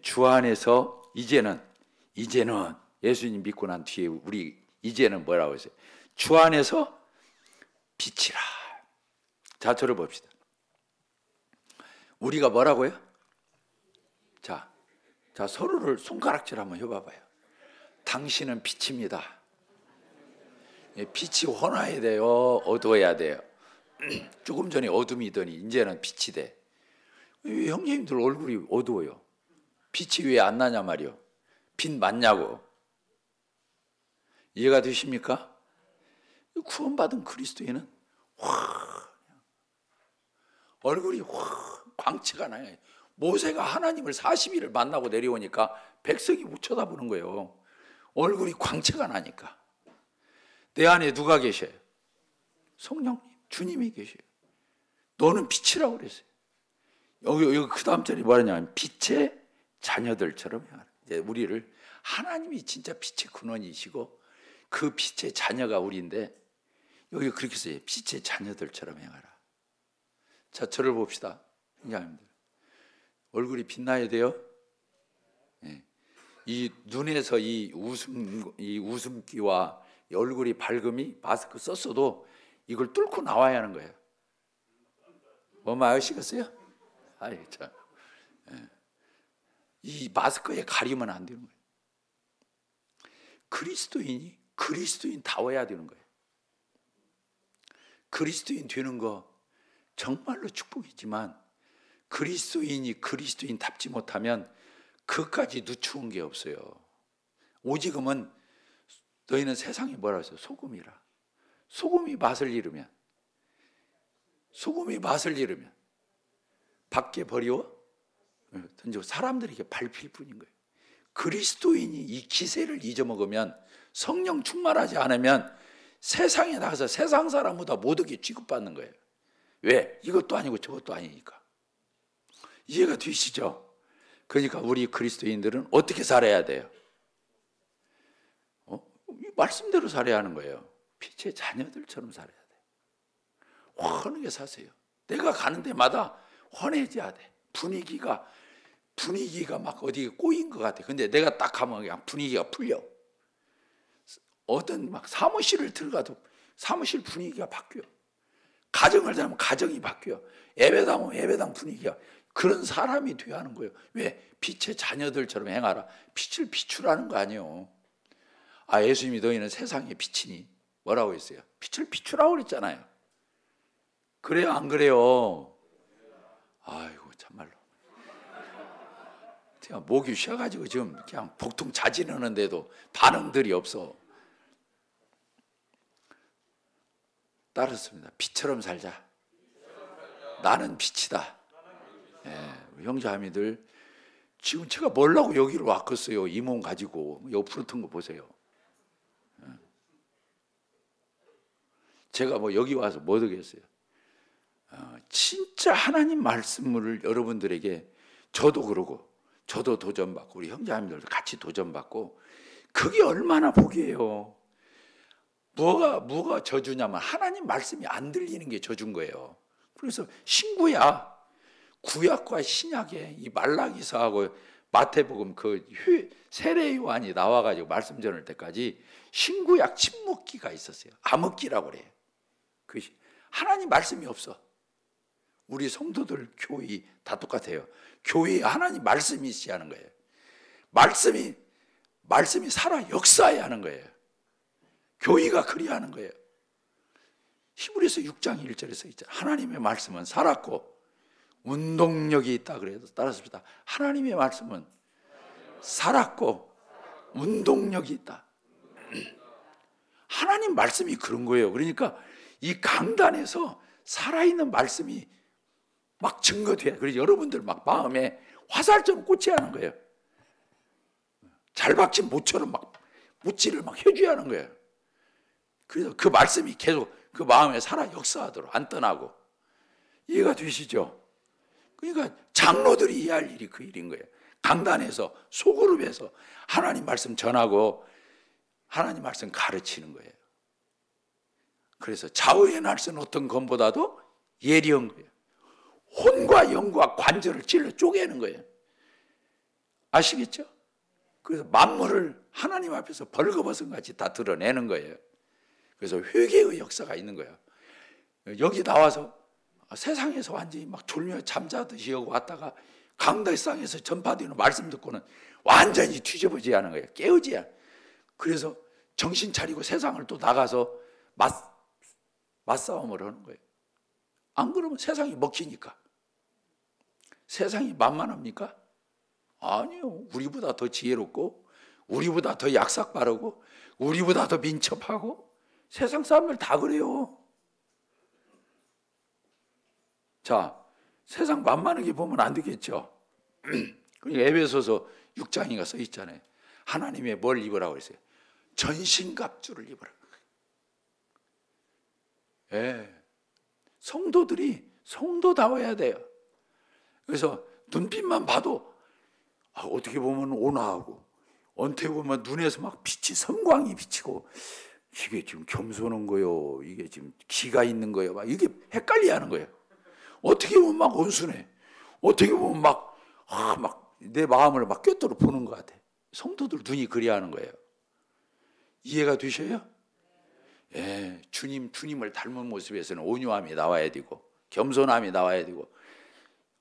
주 안에서 이제는 예수님 믿고 난 뒤에 우리 이제는 뭐라고 했어요? 주 안에서 빛이라. 자, 저를 봅시다. 우리가 뭐라고요? 자, 서로를 손가락질 한번 해봐봐요. 당신은 빛입니다. 빛이 환해야 돼요? 어두워야 돼요? 조금 전에 어둠이더니 이제는 빛이 돼. 왜 형제님들 얼굴이 어두워요? 빛이 왜 안 나냐 말이요? 빛 맞냐고. 이해가 되십니까? 구원받은 그리스도인은 얼굴이 광채가 나요. 모세가 하나님을 40일을 만나고 내려오니까 백성이 못 쳐다보는 거예요. 얼굴이 광채가 나니까. 내 안에 누가 계셔요? 성령님, 주님이 계셔요. 너는 빛이라고 그랬어요. 여기 그 다음 절이 뭐냐면 빛의 자녀들처럼 이제 우리를 하나님이 진짜 빛의 근원이시고 그 빛의 자녀가 우리인데 여기 그렇게 써요. 빛의 자녀들처럼 행하라. 자, 저를 봅시다. 형제님들. 얼굴이 빛나야 돼요. 네. 이 눈에서 이 웃음기와 이 얼굴이 밝음이 마스크 썼어도 이걸 뚫고 나와야 하는 거예요. 뭐 아시겠어요? 아이 참. 이 마스크에 가리면 안 되는 거예요. 그리스도인이 그리스도인다워야 되는 거예요. 그리스도인 되는 거 정말로 축복이지만 그리스도인이 그리스도인답지 못하면 그까지 늦추은 게 없어요. 오직은 너희는 세상이 뭐라고 했어요? 소금이라. 소금이 맛을 잃으면 밖에 버리워 던지고 사람들에게 밟힐 뿐인 거예요. 그리스도인이 이 기세를 잊어먹으면, 성령 충만하지 않으면 세상에 나가서 세상 사람보다 못하게 취급받는 거예요. 왜? 이것도 아니고 저것도 아니니까. 이해가 되시죠? 그러니까 우리 그리스도인들은 어떻게 살아야 돼요? 말씀대로 살아야 하는 거예요. 빛의 자녀들처럼 살아야 돼. 환하게 사세요. 내가 가는 데마다 환해져야 돼. 분위기가 막 어디에 꼬인 것 같아. 근데 내가 딱 가면 그냥 분위기가 풀려. 어떤 막 사무실을 들어가도 사무실 분위기가 바뀌어. 가정을 하면 가정이 바뀌어. 예배당 오면 예배당 분위기가. 그런 사람이 돼야 하는 거예요. 왜? 빛의 자녀들처럼 행하라. 빛을 비추라는 거 아니에요. 예수님이 너희는 세상의 빛이니 뭐라고 했어요? 빛을 비추라고 그랬잖아요. 그래요, 안 그래요? 아이고 참말로 제가 목이 쉬어가지고 지금 그냥 복통 자지르는데도 반응들이 없어. 따랐습니다. 빛처럼 살자. 나는 빛이다. 형제자매들, 지금 제가 뭐라고 여기로 왔겠어요? 이 몸 가지고. 옆으로 튼 거 보세요. 제가 뭐 여기 와서 뭐 되겠어요? 진짜 하나님 말씀을 여러분들에게, 저도 그러고 저도 도전받고 우리 형제자매들도 같이 도전받고, 그게 얼마나 복이에요. 뭐가 저주냐면 하나님 말씀이 안 들리는 게 저주인 거예요. 그래서 신구약, 구약과 신약의 이 말라기서하고 마태복음 그 세례 요한이 나와가지고 말씀 전할 때까지 신구약 침묵기가 있었어요. 암흑기라고 그래요. 하나님 말씀이 없어. 우리 성도들 교회 다 똑같아요. 교회에 하나님 말씀이 있어야 하는 거예요. 말씀이 살아 역사해야 하는 거예요. 교회가 그리야 하는 거예요. 히브리서 6장 1절에 써 있잖아요. 하나님의 말씀은 살았고 운동력이 있다 그래도 따랐습니다. 하나님의 말씀은 살았고 운동력이 있다. 하나님 말씀이 그런 거예요. 그러니까 이 강단에서 살아있는 말씀이 막 증거돼요. 그래서 여러분들 막 마음에 화살처럼 꽂혀야 하는 거예요. 잘 박힌 모처럼 막 묻지를 막 해줘야 하는 거예요. 그래서 그 말씀이 계속 그 마음에 살아 역사하도록 안 떠나고. 이해가 되시죠? 그러니까 장로들이 이해할 일이 그 일인 거예요. 강단에서 소그룹에서 하나님 말씀 전하고 하나님 말씀 가르치는 거예요. 그래서 좌우의 날선 어떤 것보다도 예리한 거예요. 혼과 영과 관절을 찔러 쪼개는 거예요. 아시겠죠? 그래서 만물을 하나님 앞에서 벌거벗은 같이 다 드러내는 거예요. 그래서 회개의 역사가 있는 거예요. 여기 나와서 세상에서 완전히 막 졸며 잠자듯이 여기 왔다가 강대상에서 전파되는 말씀 듣고는 완전히 뒤집어져야 하는 거예요. 깨어져야. 그래서 정신 차리고 세상을 또 나가서 맞싸움을 하는 거예요. 안 그러면 세상이 먹히니까. 세상이 만만합니까? 아니요. 우리보다 더 지혜롭고 우리보다 더 약삭 빠르고 우리보다 더 민첩하고 세상 사람들 다 그래요. 자, 세상 만만하게 보면 안 되겠죠. 그러니까 에베소서 6장인가 써 있잖아요. 하나님의 뭘 입으라고 했어요? 전신갑주를 입으라. 성도들이 성도다워야 돼요. 그래서 눈빛만 봐도 어떻게 보면 온화하고 어떻게 보면 눈에서 막 빛이 성광이 비치고 이게 지금 겸손한 거요, 이게 지금 기가 있는 거요, 막 이게 헷갈려 하는 거예요. 어떻게 보면 막 온순해. 어떻게 보면 막 내 마음을 막 꿰뚫어 보는 것 같아. 성도들 눈이 그래야 하는 거예요. 이해가 되셔요? 예, 주님을 닮은 모습에서는 온유함이 나와야 되고 겸손함이 나와야 되고,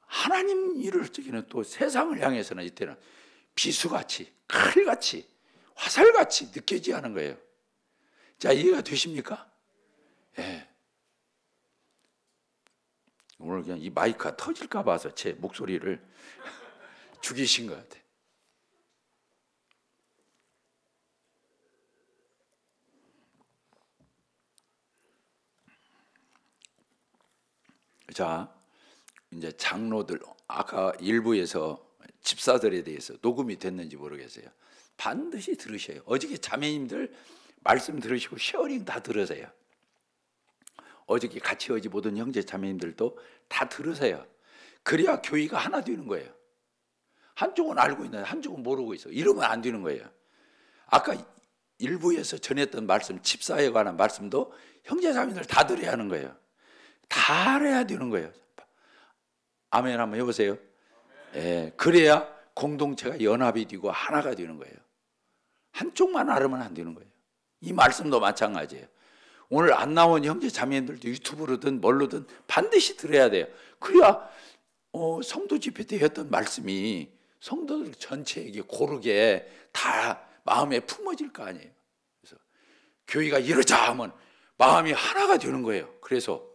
하나님 일을 적기는 또 세상을 향해서는 이때는 비수같이 칼같이 화살같이 느껴지지 않은 거예요. 자, 이해가 되십니까? 예. 오늘 그냥 이 마이크가 터질까 봐서 제 목소리를 죽이신 것 같아요. 자, 이제 장로들, 아까 일부에서 집사들에 대해서 녹음이 됐는지 모르겠어요. 반드시 들으셔요. 어저께 자매님들 말씀 들으시고 쉐어링 다 들으세요. 어저께 같이 어지 모든 형제 자매님들도 다 들으세요. 그래야 교회가 하나 되는 거예요. 한쪽은 알고 있는데 한쪽은 모르고 있어. 이러면 안 되는 거예요. 아까 일부에서 전했던 말씀, 집사에 관한 말씀도 형제 자매님들 다 들어야 하는 거예요. 다 알아야 되는 거예요. 아멘 한번 해보세요. 예, 그래야 공동체가 연합이 되고 하나가 되는 거예요. 한쪽만 알으면 안 되는 거예요. 이 말씀도 마찬가지예요. 오늘 안 나온 형제 자매님들도 유튜브로든 뭘로든 반드시 들어야 돼요. 그래야 성도 집회 때 했던 말씀이 성도들 전체에게 고르게 다 마음에 품어질 거 아니에요. 그래서 교회가 이러자 하면 마음이 하나가 되는 거예요. 그래서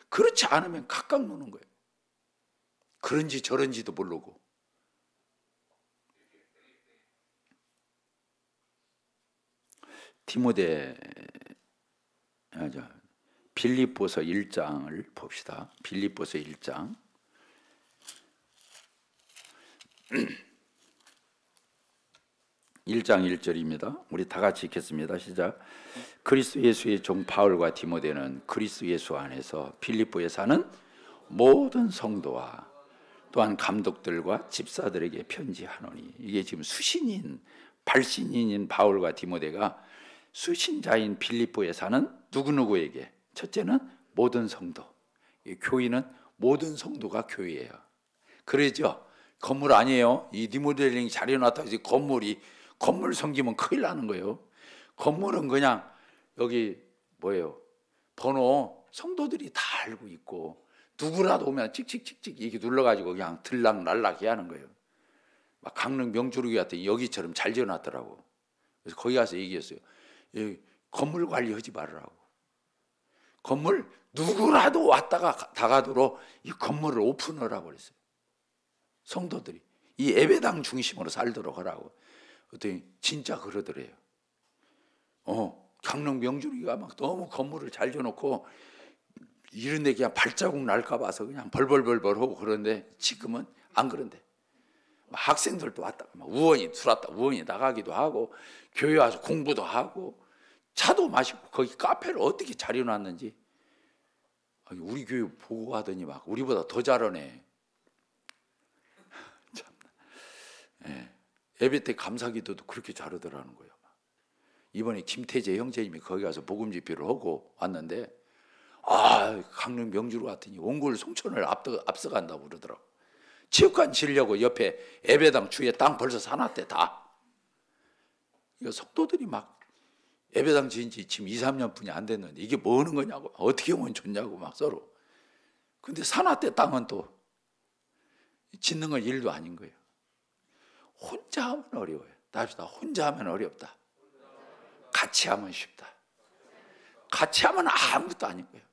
그렇지 않으면 각각 노는 거예요. 그런지 저런지도 모르고. 빌립보서 1장을 봅시다. 빌립보서 1장 1장 1절입니다. 우리 다 같이 읽겠습니다. 시작. 그리스도 예수의 종 바울과 디모데는 그리스도 예수 안에서 빌립보에 사는 모든 성도와 또한 감독들과 집사들에게 편지하노니. 이게 지금 수신인, 발신인인 바울과 디모데가 수신자인 빌립보에 사는 누구누구에게, 첫째는 모든 성도, 교인은 모든 성도가 교회예요. 그러죠? 건물 아니에요. 이 리모델링 잘 해놨다고 해서 건물 섬기면 큰일 나는 거예요. 건물은 그냥 여기 뭐예요? 번호 성도들이 다 알고 있고 누구라도 오면 찍찍찍찍 이렇게 눌러가지고 그냥 들락날락 해야 하는 거예요. 막 강릉 명주르기 같은 여기처럼 잘 지어놨더라고. 그래서 거기 가서 얘기했어요. 건물 관리하지 말으라고. 건물 누구라도 왔다가 다 가도록 이 건물을 오픈하라고 그랬어요. 성도들이 이 예배당 중심으로 살도록 하라고. 그랬더니 진짜 그러더래요. 강릉 명주르기가 막 너무 건물을 잘 지어놓고 이런 데 그냥 발자국 날까 봐서 그냥 벌벌벌벌 하고 그러는데 지금은 안 그런데. 학생들도 왔다가 막 우원이 들어왔다 우원이 나가기도 하고 교회 와서 공부도 하고 차도 마시고 거기 카페를 어떻게 잘 해놨는지 우리 교회 보고 하더니 막 우리보다 더 잘하네. 참. 예. 예배 때 감사기도도 그렇게 잘하더라는 거예요. 이번에 김태재 형제님이 거기 가서 복음 집회를 하고 왔는데 강릉 명주로 갔더니 옹골 송천을 앞서간다고 그러더라고. 체육관 지으려고 옆에 예배당 주위에 땅 벌써 사놨대 다. 이거 성도들이 막 예배당 지은 지 지금 2, 3년뿐이 안 됐는데 이게 뭐 하는 거냐고 어떻게 하면 좋냐고 막 서로. 근데 사놨대 땅은 또 짓는 건 일도 아닌 거예요. 혼자 하면 어려워요. 답시다. 혼자 하면 어렵다. 같이 하면 쉽다. 같이 하면 아무것도 아닌 거예요.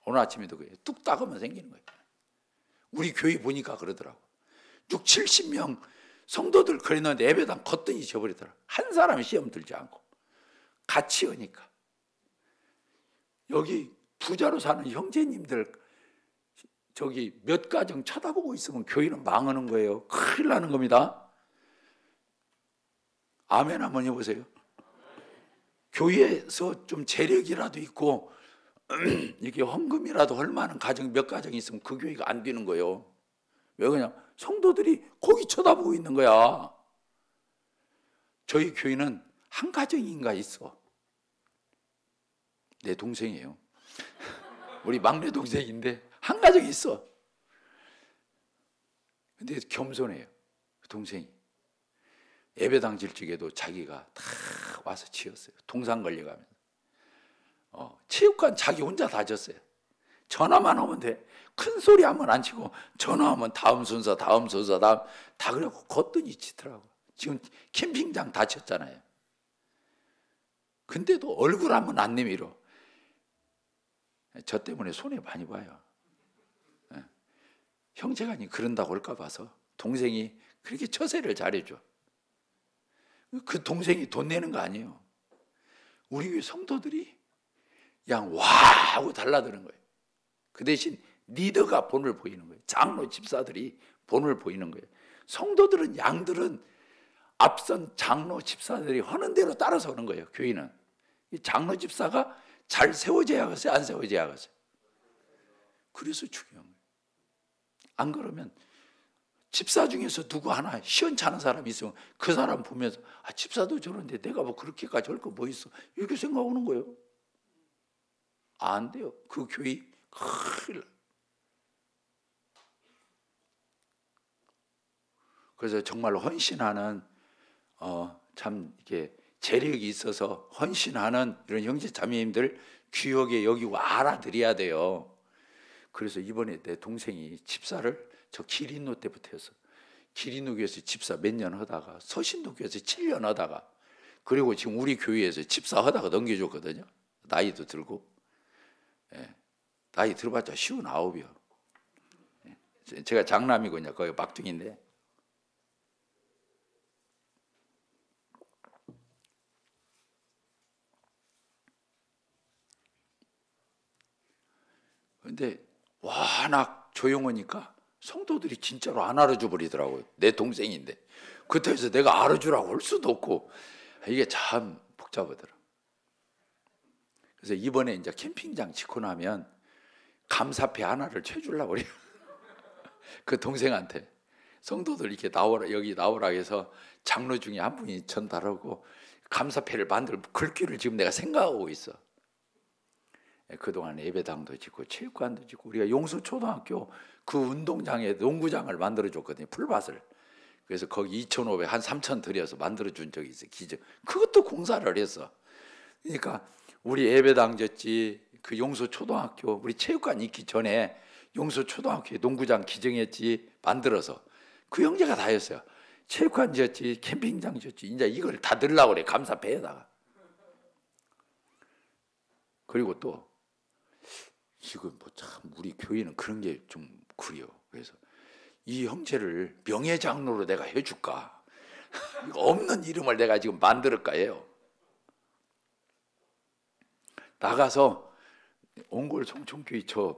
오늘 아침에도 그래요. 뚝딱 하면 생기는 거예요. 우리 교회 보니까 그러더라고. 6, 70명 성도들 그랬는데 예배당 걷더니 져버리더라고. 한 사람이 시험 들지 않고. 같이 오니까. 여기 부자로 사는 형제님들 저기 몇 가정 쳐다보고 있으면 교회는 망하는 거예요. 큰일 나는 겁니다. 아멘 한번 해보세요. 교회에서 좀 재력이라도 있고 이게 헌금이라도 할 만한 가정 몇 가정이 있으면 그 교회가 안 되는 거예요. 왜 그냥 성도들이 거기 쳐다보고 있는 거야. 저희 교회는 한 가정인가 있어. 내 동생이에요. 우리 막내 동생인데 한 가정이 있어. 근데 겸손해요. 그 동생이. 예배당 질 적에도 자기가 다 와서 지었어요. 동상 걸려가면서. 체육관 자기 혼자 다 졌어요. 전화만 하면 돼. 큰 소리 하면 안 치고 전화하면 다음 순서 다 그래갖고 걷더니 치더라고. 지금 캠핑장 다 쳤잖아요. 근데도 얼굴 한번 안 내밀어. 저 때문에 손해 많이 봐요. 형제가 그런다고 할까 봐서 동생이 그렇게 처세를 잘해줘. 그 동생이 돈 내는 거 아니에요. 우리 교회 성도들이 그냥 와 하고 달라드는 거예요. 그 대신 리더가 본을 보이는 거예요. 장로 집사들이 본을 보이는 거예요. 성도들은 양들은 앞선 장로 집사들이 하는 대로 따라서 오는 거예요. 교회는 이 장로 집사가 잘 세워져야겠어요, 안 세워져야겠어요? 그래서 중요한 거예요. 안 그러면 집사 중에서 누구 하나 시원찮은 사람이 있으면 그 사람 보면서 집사도 저런데 내가 뭐 그렇게까지 할 거 뭐 있어, 이렇게 생각하는 거예요. 안 돼요. 그 교회 큰일 나요. 그래서 정말 헌신하는 참 이렇게 재력이 있어서 헌신하는 이런 형제 자매님들 귀하게 여기고 알아들여야 돼요. 그래서 이번에 내 동생이 집사를 저 기린노 때부터 했어. 기린노 교회에서 집사 몇 년 하다가 서신도 교회에서 7년 하다가 그리고 지금 우리 교회에서 집사 하다가 넘겨줬거든요. 나이도 들고. 나이 들어봤자 59이요. 제가 장남이거든요. 거기 막둥인데. 근데 워낙 조용하니까 성도들이 진짜로 안 알아줘 버리더라고요. 내 동생인데. 그때에서 내가 알아주라고 할 수도 없고 이게 참 복잡하더라. 그래서 이번에 이제 캠핑장 짓고 나면 감사패 하나를 쳐주려고 그래요. 그 동생한테 성도들 이렇게 나오라, 여기 나오라 해서 장로 중에 한 분이 전달하고 감사패를 만들 글귀를 지금 내가 생각하고 있어. 그동안 예배당도 짓고 체육관도 짓고 우리가 용수초등학교 그 운동장에 농구장을 만들어줬거든요. 풀밭을. 그래서 거기 2,500, 한 3,000 들여서 만들어준 적이 있어요. 기적. 그것도 공사를 했어. 그러니까 우리 예배당 짓지, 그 용수초등학교 우리 체육관 있기 전에 용수초등학교에 농구장 기증했지, 만들어서 그 형제가 다 했어요. 체육관 지었지, 캠핑장 지었지. 이제 이걸 다 넣으려고 그래, 감사패에다가. 그리고 또 지금 뭐 참 우리 교회는 그런 게 좀 그래요. 그래서 이 형제를 명예장로로 내가 해줄까? 없는 이름을 내가 지금 만들었까 해요. 나가서 옹골 성촌교회 저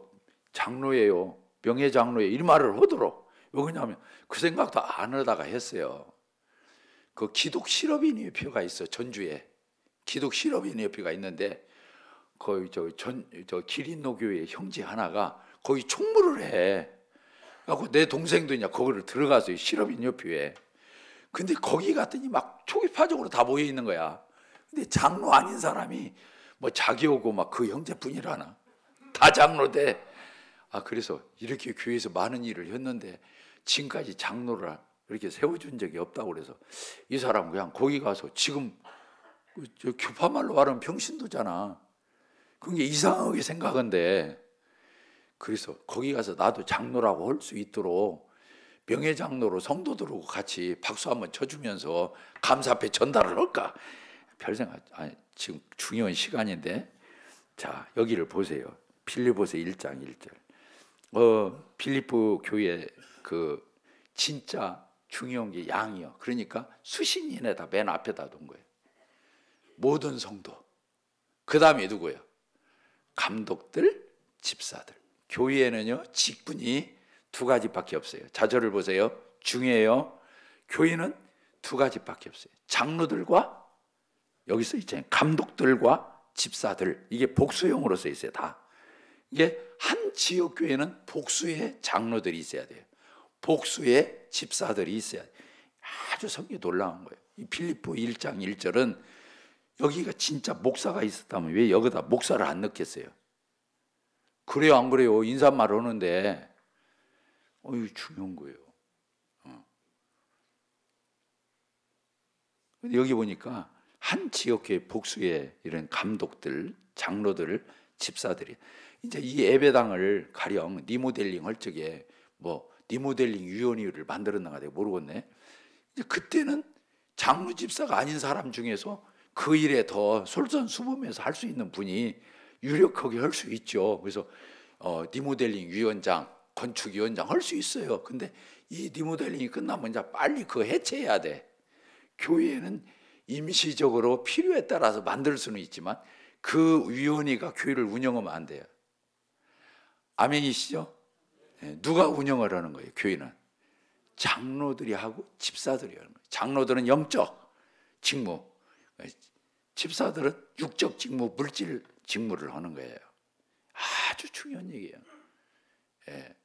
장로예요, 명예장로예요, 이 말을 하도록. 왜냐하면 그 생각도 안 하다가 했어요. 그 기독 실업인협회가 있어. 전주에 기독 실업인협회가 있는데 거기 저 기린노 교회 형제 하나가 거기 총무를 해. 그래갖고 내 동생도 이제 거기를 들어가서 실업인협회에. 근데 거기 갔더니 막 초기파적으로 다 모여 있는 거야. 근데 장로 아닌 사람이 뭐 자기오고 막 그 형제뿐이라나 다 장로대. 그래서 이렇게 교회에서 많은 일을 했는데 지금까지 장로를 이렇게 세워준 적이 없다고 그래서 이 사람 그냥 거기 가서 지금 저 교파말로 말하면 병신도잖아. 그게 이상하게 생각한데, 그래서 거기 가서 나도 장로라고 할 수 있도록 명예장로로 성도들하고 같이 박수 한번 쳐주면서 감사패 전달을 할까? 별 생각. 지금 중요한 시간인데, 자 여기를 보세요. 빌립보서 1장 1절. 빌립보 교회 그 진짜 중요한 게 양이요. 그러니까 수신인에다 맨 앞에다 둔 거예요. 모든 성도. 그 다음에 누구예요? 감독들, 집사들. 교회에는요 직분이 두 가지밖에 없어요. 자절을 보세요. 중요해요. 교회는 두 가지밖에 없어요. 장로들과, 여기 써 있잖아요, 감독들과 집사들. 이게 복수형으로 써 있어요. 다. 이게 한 지역 교회는 복수의 장로들이 있어야 돼요. 복수의 집사들이 있어야 돼요. 아주 성경이 놀라운 거예요. 이 빌립보 1장 1절은 여기가 진짜 목사가 있었다면 왜 여기다 목사를 안 넣겠어요? 그래요, 안 그래요? 인사말 하는데 중요한 거예요. 근데 여기 보니까 한 지역의 복수의 이런 감독들, 장로들, 집사들이 이제 이 예배당을 가령 리모델링 할 적에 뭐 리모델링 위원회를 만들었나가 내가 모르겠네. 이제 그때는 장로 집사가 아닌 사람 중에서 그 일에 더 솔선수범해서 할 수 있는 분이 유력하게 할 수 있죠. 그래서 리모델링 위원장, 건축위원장 할 수 있어요. 근데 이 리모델링이 끝나면 이제 빨리 그거 해체해야 돼. 교회는 임시적으로 필요에 따라서 만들 수는 있지만 그 위원회가 교회를 운영하면 안 돼요. 아멘이시죠? 누가 운영을 하는 거예요? 교회는 장로들이 하고 집사들이 하는 거예요. 장로들은 영적 직무, 집사들은 육적 직무, 물질 직무를 하는 거예요. 아주 중요한 얘기예요. 예.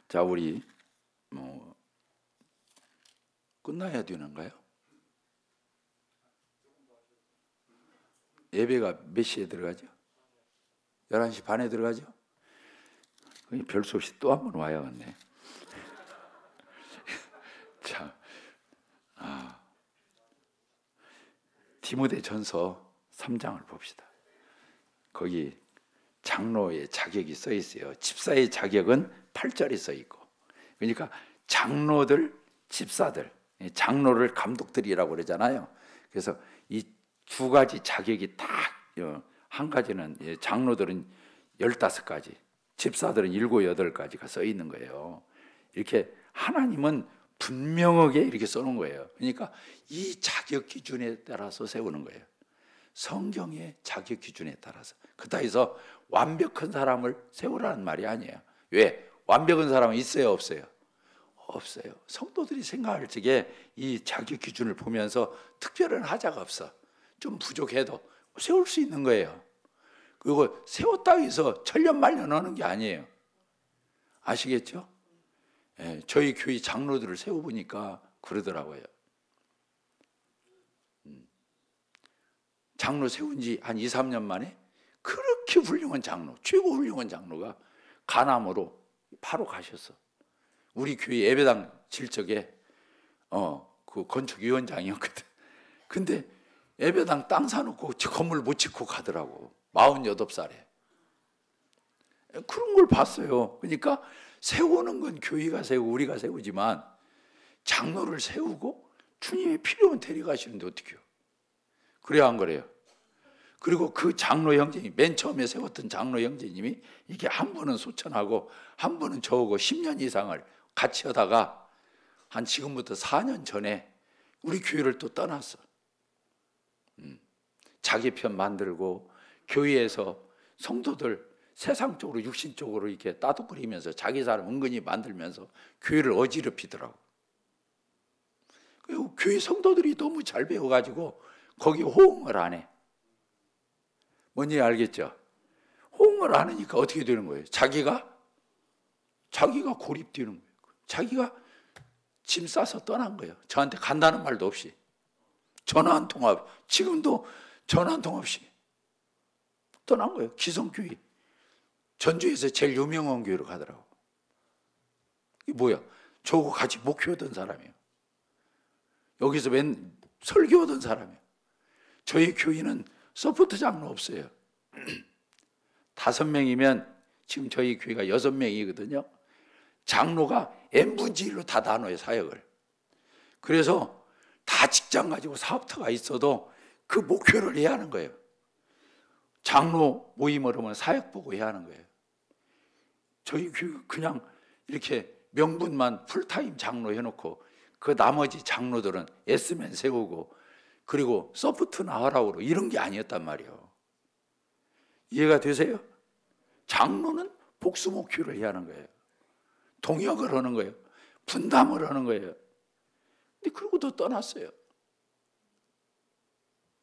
자, 우리 끝나야 되는가요? 예배가 몇 시에 들어가죠? 11시 반에 들어가죠? 별 수 없이 또 한 번 와야겠네. 자, 디모데전서 3장을 봅시다. 거기 장로의 자격이 써 있어요. 집사의 자격은 8절에 써 있고, 그러니까 장로들, 집사들, 장로를 감독들이라고 그러잖아요. 그래서 이 두 가지 자격이 딱, 한 가지는 장로들은 15가지, 집사들은 7, 8가지가 써 있는 거예요. 이렇게 하나님은 분명하게 이렇게 써놓은 거예요. 그러니까 이 자격 기준에 따라서 세우는 거예요. 성경의 자격 기준에 따라서. 그렇다 해서 완벽한 사람을 세우라는 말이 아니에요. 왜? 완벽한 사람은 있어요, 없어요? 없어요. 성도들이 생각할 적에 이 자격 기준을 보면서 특별한 하자가 없어. 좀 부족해도 세울 수 있는 거예요. 그리고 세웠다고 해서 천년만년 하는 게 아니에요. 아시겠죠? 저희 교회 장로들을 세워보니까 그러더라고요. 장로 세운 지 한 2, 3년 만에 그렇게 훌륭한 장로, 최고 훌륭한 장로가 간암으로 바로 가셨어. 우리 교회 예배당 질적에 그 건축위원장이었거든. 근데 예배당 땅 사놓고 건물 못 짓고 가더라고. 48살에. 그런 걸 봤어요. 그러니까 세우는 건 교회가 세우고 우리가 세우지만 장로를 세우고 주님이 필요하면 데려가시는데 어떻게 해요? 그래야 안 그래요? 그리고 그 장로 형제님, 맨 처음에 세웠던 장로 형제님이 이게 한 분은 소천하고 한 분은 저하고 10년 이상을 같이 하다가 한 지금부터 4년 전에 우리 교회를 또 떠났어. 자기 편 만들고 교회에서 성도들 세상적으로 육신적으로 이렇게 따뜻거리면서 자기 사람 은근히 만들면서 교회를 어지럽히더라고. 그리고 교회 성도들이 너무 잘 배워가지고 거기 호응을 안 해. 뭔지 알겠죠? 호응을 안 하니까 어떻게 되는 거예요? 자기가 고립되는 거예요. 자기가 짐 싸서 떠난 거예요. 저한테 간다는 말도 없이. 전화 한 통 지금도 전화 한 통 없이 떠난 거예요. 기성교회. 전주에서 제일 유명한 교회로 가더라고. 이게 뭐야? 저하고 같이 목회하던 사람이에요. 여기서 맨 설교하던 사람이에요. 저희 교회는 서포트 장로 없어요. 5명이면 지금 저희 교회가 6명이거든요. 장로가 n분의 1로 다 나눠요, 사역을. 그래서 다 직장 가지고 사업터가 있어도 그 목표를 해야 하는 거예요. 장로 모임을 하면 사역 보고 해야 하는 거예요. 저희 교회 그냥 이렇게 명분만 풀타임 장로 해놓고 그 나머지 장로들은 S맨 세우고 그리고 서포트 나가라고 그러고 이런 게 아니었단 말이에요. 이해가 되세요? 장로는 복수 목표를 해야 하는 거예요. 동역을 하는 거예요. 분담을 하는 거예요. 근데 그러고도 떠났어요.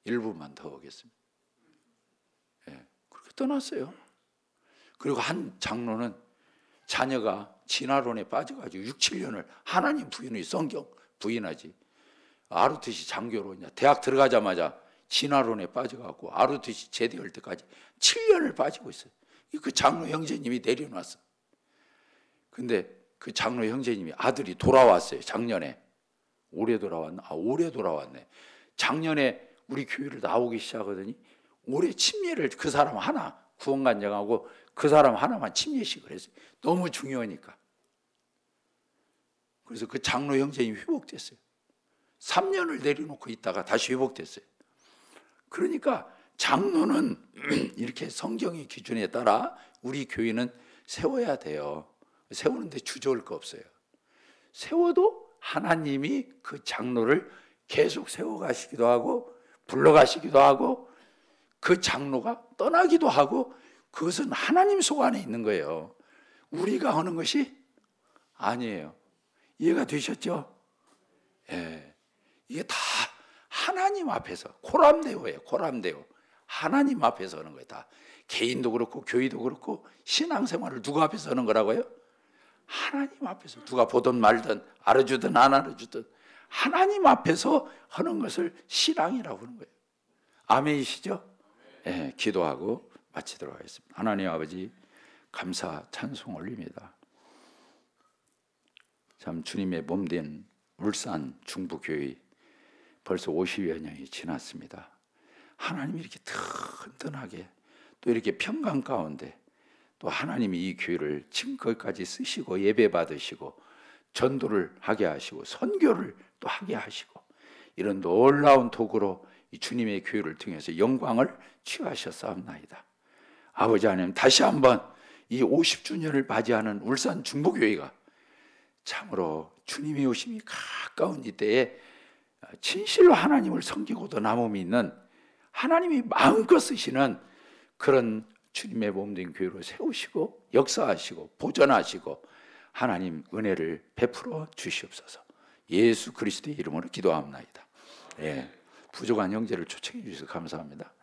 일부만 더 하겠습니다. 그렇게 떠났어요. 그리고 한 장로는 자녀가 진화론에 빠져가지고 6, 7년을 하나님 부인의 성경 부인하지. 아르트시 장교로 대학 들어가자마자 진화론에 빠져갖고 아르트시 제대할 때까지 7년을 빠지고 있어요. 그 장로 형제님이 내려놨어. 근데 그 장로 형제님이 아들이 돌아왔어요. 작년에. 올해 돌아왔나? 올해 돌아왔네. 작년에 우리 교회를 나오기 시작하더니 올해 침례를 그 사람 하나 구원간장하고 그 사람 하나만 침례식을 했어요. 너무 중요하니까. 그래서 그 장로 형제님이 회복됐어요. 3년을 내려놓고 있다가 다시 회복됐어요. 그러니까 장로는 이렇게 성경의 기준에 따라 우리 교회는 세워야 돼요. 세우는데 주저할 거 없어요. 세워도 하나님이 그 장로를 계속 세워가시기도 하고 불러가시기도 하고 그 장로가 떠나기도 하고, 그것은 하나님 속 안에 있는 거예요. 우리가 하는 것이 아니에요. 이해가 되셨죠? 예. 이게 다 하나님 앞에서, 코람데오예요. 코람데오. 하나님 앞에서 하는 거예요. 다 개인도 그렇고 교회도 그렇고 신앙생활을 누구 앞에서 하는 거라고요? 하나님 앞에서. 누가 보든 말든 알아주든 안 알아주든 하나님 앞에서 하는 것을 신앙이라고 하는 거예요. 아멘이시죠? 예, 기도하고 마치도록 하겠습니다. 하나님 아버지, 감사 찬송 올립니다. 참 주님의 몸된 울산 중부교회 벌써 50여 년이 지났습니다. 하나님이 이렇게 든든하게 또 이렇게 평강 가운데 또 하나님이 이 교회를 지금까지 쓰시고 예배 받으시고 전도를 하게 하시고 선교를 또 하게 하시고 이런 놀라운 도구로 이 주님의 교회를 통해서 영광을 취하셨사옵나이다. 아버지 하나님, 다시 한번 이 50주년을 맞이하는 울산 중부교회가 참으로 주님의 오심이 가까운 이때에 진실로 하나님을 섬기고도 남음이 있는, 하나님이 마음껏 쓰시는 그런 주님의 몸된 교회로 세우시고 역사하시고 보존하시고 하나님 은혜를 베풀어 주시옵소서. 예수 그리스도의 이름으로 기도합나이다. 예, 부족한 형제를 초청해 주셔서 감사합니다.